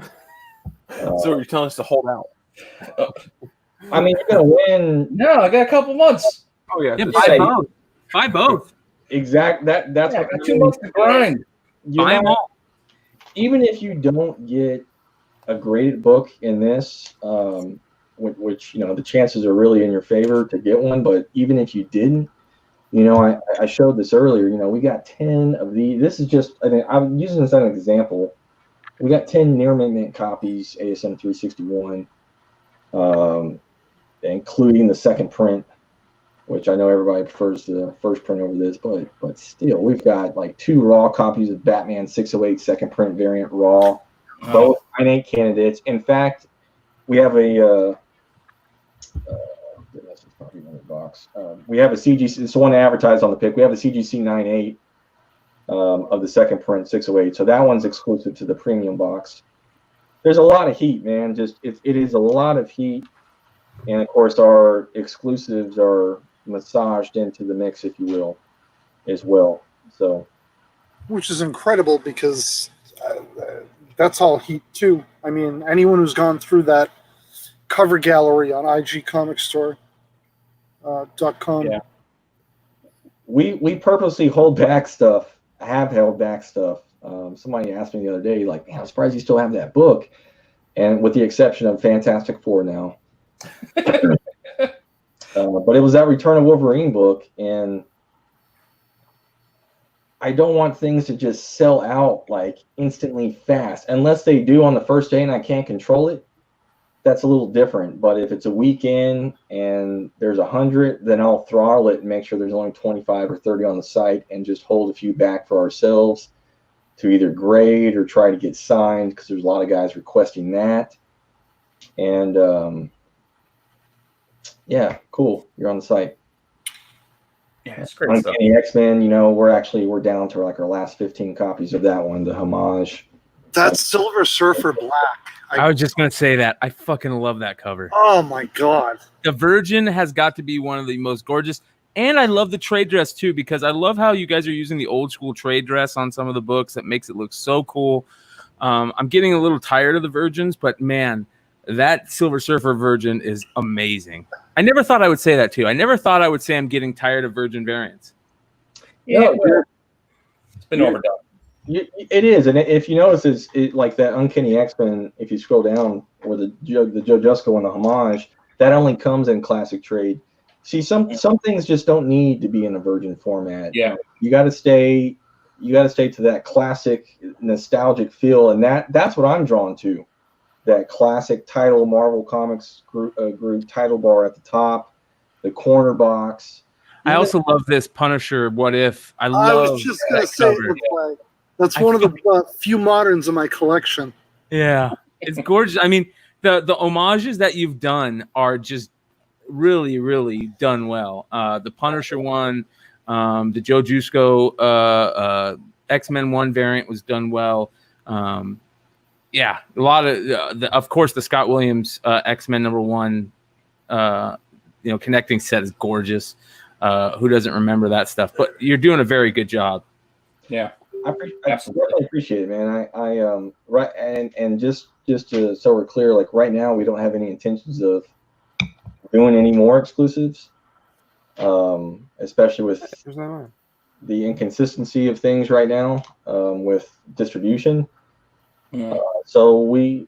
So you're telling us to hold out. I mean, you're going to win. No, I got a couple months. Oh yeah, Buy both. Exact. That's what 2 months to grind. Buy them all. Even if you don't get a graded book in this, which the chances are really in your favor to get one, but even if you didn't, I showed this earlier. We got 10 of these. This is just. I'm using this as an example. we got 10 near mint copies, ASM 361, including the second print, which I know everybody prefers the first print over this, but still, we've got like 2 raw copies of Batman 608 second print variant raw, both 9/8 candidates. In fact, we have a goodness, it's probably another box. We have a CGC. It's the one advertised on the pick. We have a CGC 9/8 of the second print 608. So that one's exclusive to the premium box. There's a lot of heat, man. It is a lot of heat, and of course our exclusives are massaged into the mix, if you will, as well. So, which is incredible because that's all heat too. I mean, anyone who's gone through that cover gallery on IGComicStore.com. Yeah. We purposely hold back stuff. I have held back stuff. Somebody asked me the other day, like, man, I'm surprised you still have that book. And with the exception of Fantastic Four now. But it was that Return of Wolverine book, and I don't want things to just sell out like instantly fast. Unless they do on the first day and I can't control it, that's a little different. But if it's a weekend and there's 100, then I'll throttle it and make sure there's only 25 or 30 on the site and just hold a few back for ourselves to either grade or try to get signed, because there's a lot of guys requesting that. And yeah, cool. You're on the site. Yeah, it's great stuff. Uncanny X-Men, we're down to like our last 15 copies of that one, the homage. That's Silver Surfer Black. I was just gonna say that. I fucking love that cover. Oh my god. The Virgin has got to be one of the most gorgeous. And I love the trade dress too, because I love how you guys are using the old school trade dress on some of the books. That makes it look so cool. I'm getting a little tired of the Virgins, but man, that Silver Surfer Virgin is amazing. I never thought I would say that too. I never thought I would say I'm getting tired of Virgin variants. Yeah, it's been overdone. It is, and if you notice, it's like that Uncanny X-Men. If you scroll down, or the Joe Jusko and the homage, that only comes in classic trade. See, some things just don't need to be in a Virgin format. Yeah, you got to stay to that classic nostalgic feel, and that's what I'm drawn to. That classic title Marvel Comics group title bar at the top, the corner box. I also love this Punisher What If. I was just going to say that's one of the few moderns in my collection. Yeah, it's gorgeous. I mean, the homages that you've done are just really, really done well. The Punisher one, the Joe Jusko X-Men 1 variant was done well. Yeah, a lot of course, the Scott Williams X-Men #1, connecting set is gorgeous. Who doesn't remember that stuff? But you're doing a very good job. Yeah, I really appreciate it, man. I right, and just to, so we're clear, like right now we don't have any intentions of doing any more exclusives, especially with the inconsistency of things right now with distribution. So we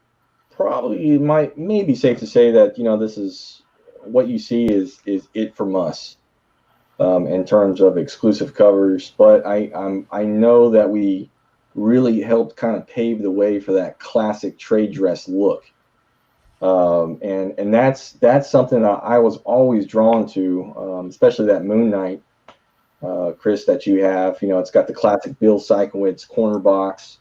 probably may be safe to say that this is what you see is it from us in terms of exclusive covers. But I know that we really helped kind of pave the way for that classic trade dress look, and that's something that I was always drawn to, especially that Moon Knight, Chris, that you have. It's got the classic Bill Sikowitz corner box.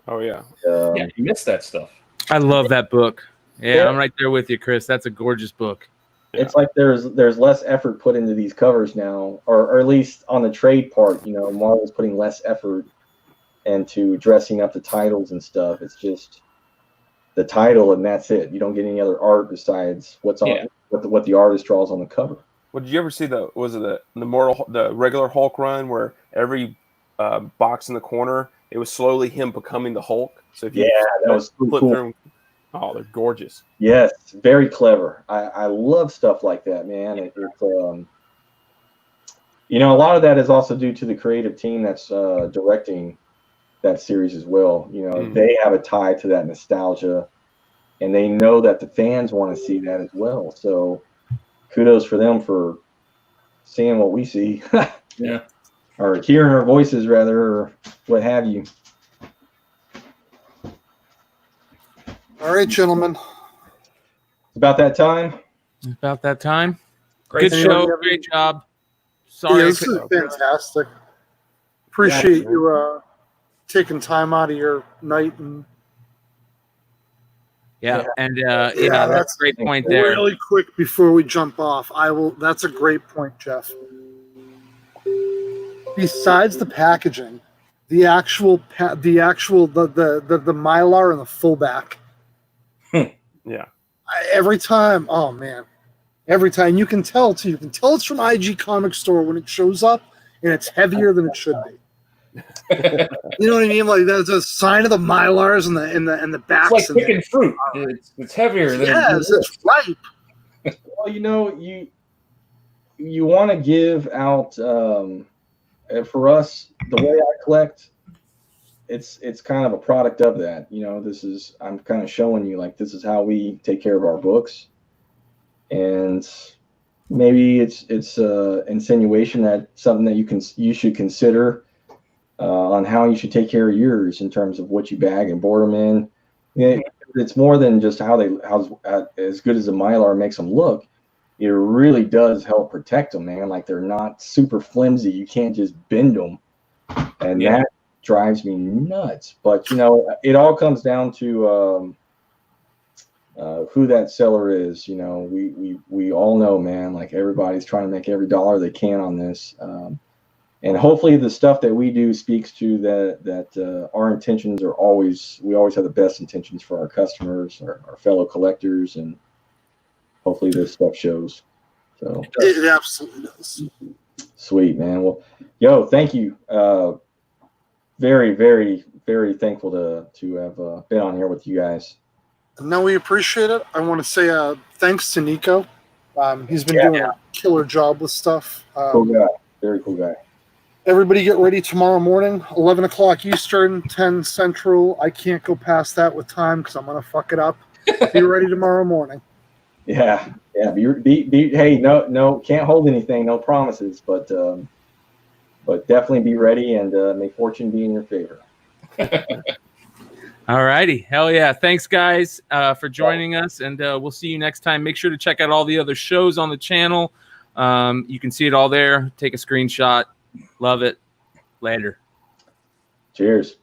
Oh yeah. Yeah, you missed that stuff. I love that book. Yeah, I'm right there with you, Chris. That's a gorgeous book. It's like there's less effort put into these covers now, or at least on the trade part. Marvel's putting less effort into dressing up the titles and stuff. It's just the title and that's it. You don't get any other art besides what's on what the artist draws on the cover. Well, did you ever see the regular Hulk run where every box in the corner, it was slowly him becoming the Hulk? So if you that was flip cool. through, oh, they're gorgeous. Yes, very clever. I love stuff like that, man. It's a lot of that is also due to the creative team that's directing that series as well. They have a tie to that nostalgia, and they know that the fans want to see that as well. So kudos for them for seeing what we see. Yeah. Or hearing our voices rather, or what have you. All right, gentlemen. It's about that time. About that time. Great Good show. show. Great job. Sorry. Yeah, I this is couldn't- fantastic. Appreciate Yeah, you taking time out of your night and Yeah, and Yeah, that's that's a great point there. really quick before we jump off. That's a great point, Jeff. Besides the packaging, the actual the Mylar and the fullback. Yeah. Every time, oh man, every time you can tell too. You can tell it's from IGComicStore when it shows up, and it's heavier than it should be. You know what I mean? Like there's a sign of the Mylars and the backs. It's like and picking fruit. It's heavier than yes, it's ripe. Well, you want to give out. For us, the way I collect, it's kind of a product of that. I'm kind of showing you like this is how we take care of our books, and maybe it's insinuation that something that you should consider on how you should take care of yours in terms of what you bag and board them in. It's more than just how as good as the Mylar makes them look. It really does help protect them, man. Like they're not super flimsy. You can't just bend them, and that drives me nuts. But it all comes down to who that seller is. We all know, man. Like everybody's trying to make every dollar they can on this, and hopefully the stuff that we do speaks to that our intentions we always have the best intentions for our customers, our fellow collectors, and hopefully this stuff shows. So It absolutely does. Sweet, man. Well, thank you. Very, very, very thankful to have been on here with you guys. No, we appreciate it. I want to say thanks to Nico. He's been doing a killer job with stuff. Cool guy. Very cool guy. Everybody get ready tomorrow morning, 11 o'clock Eastern, 10 Central. I can't go past that with time because I'm going to fuck it up. Be ready tomorrow morning. Yeah. Hey, no, can't hold anything, no promises, but definitely be ready, and may fortune be in your favor. All righty. Hell yeah. Thanks, guys, for joining us, and we'll see you next time. Make sure to check out all the other shows on the channel. You can see it all there. Take a screenshot. Love it. Later. Cheers.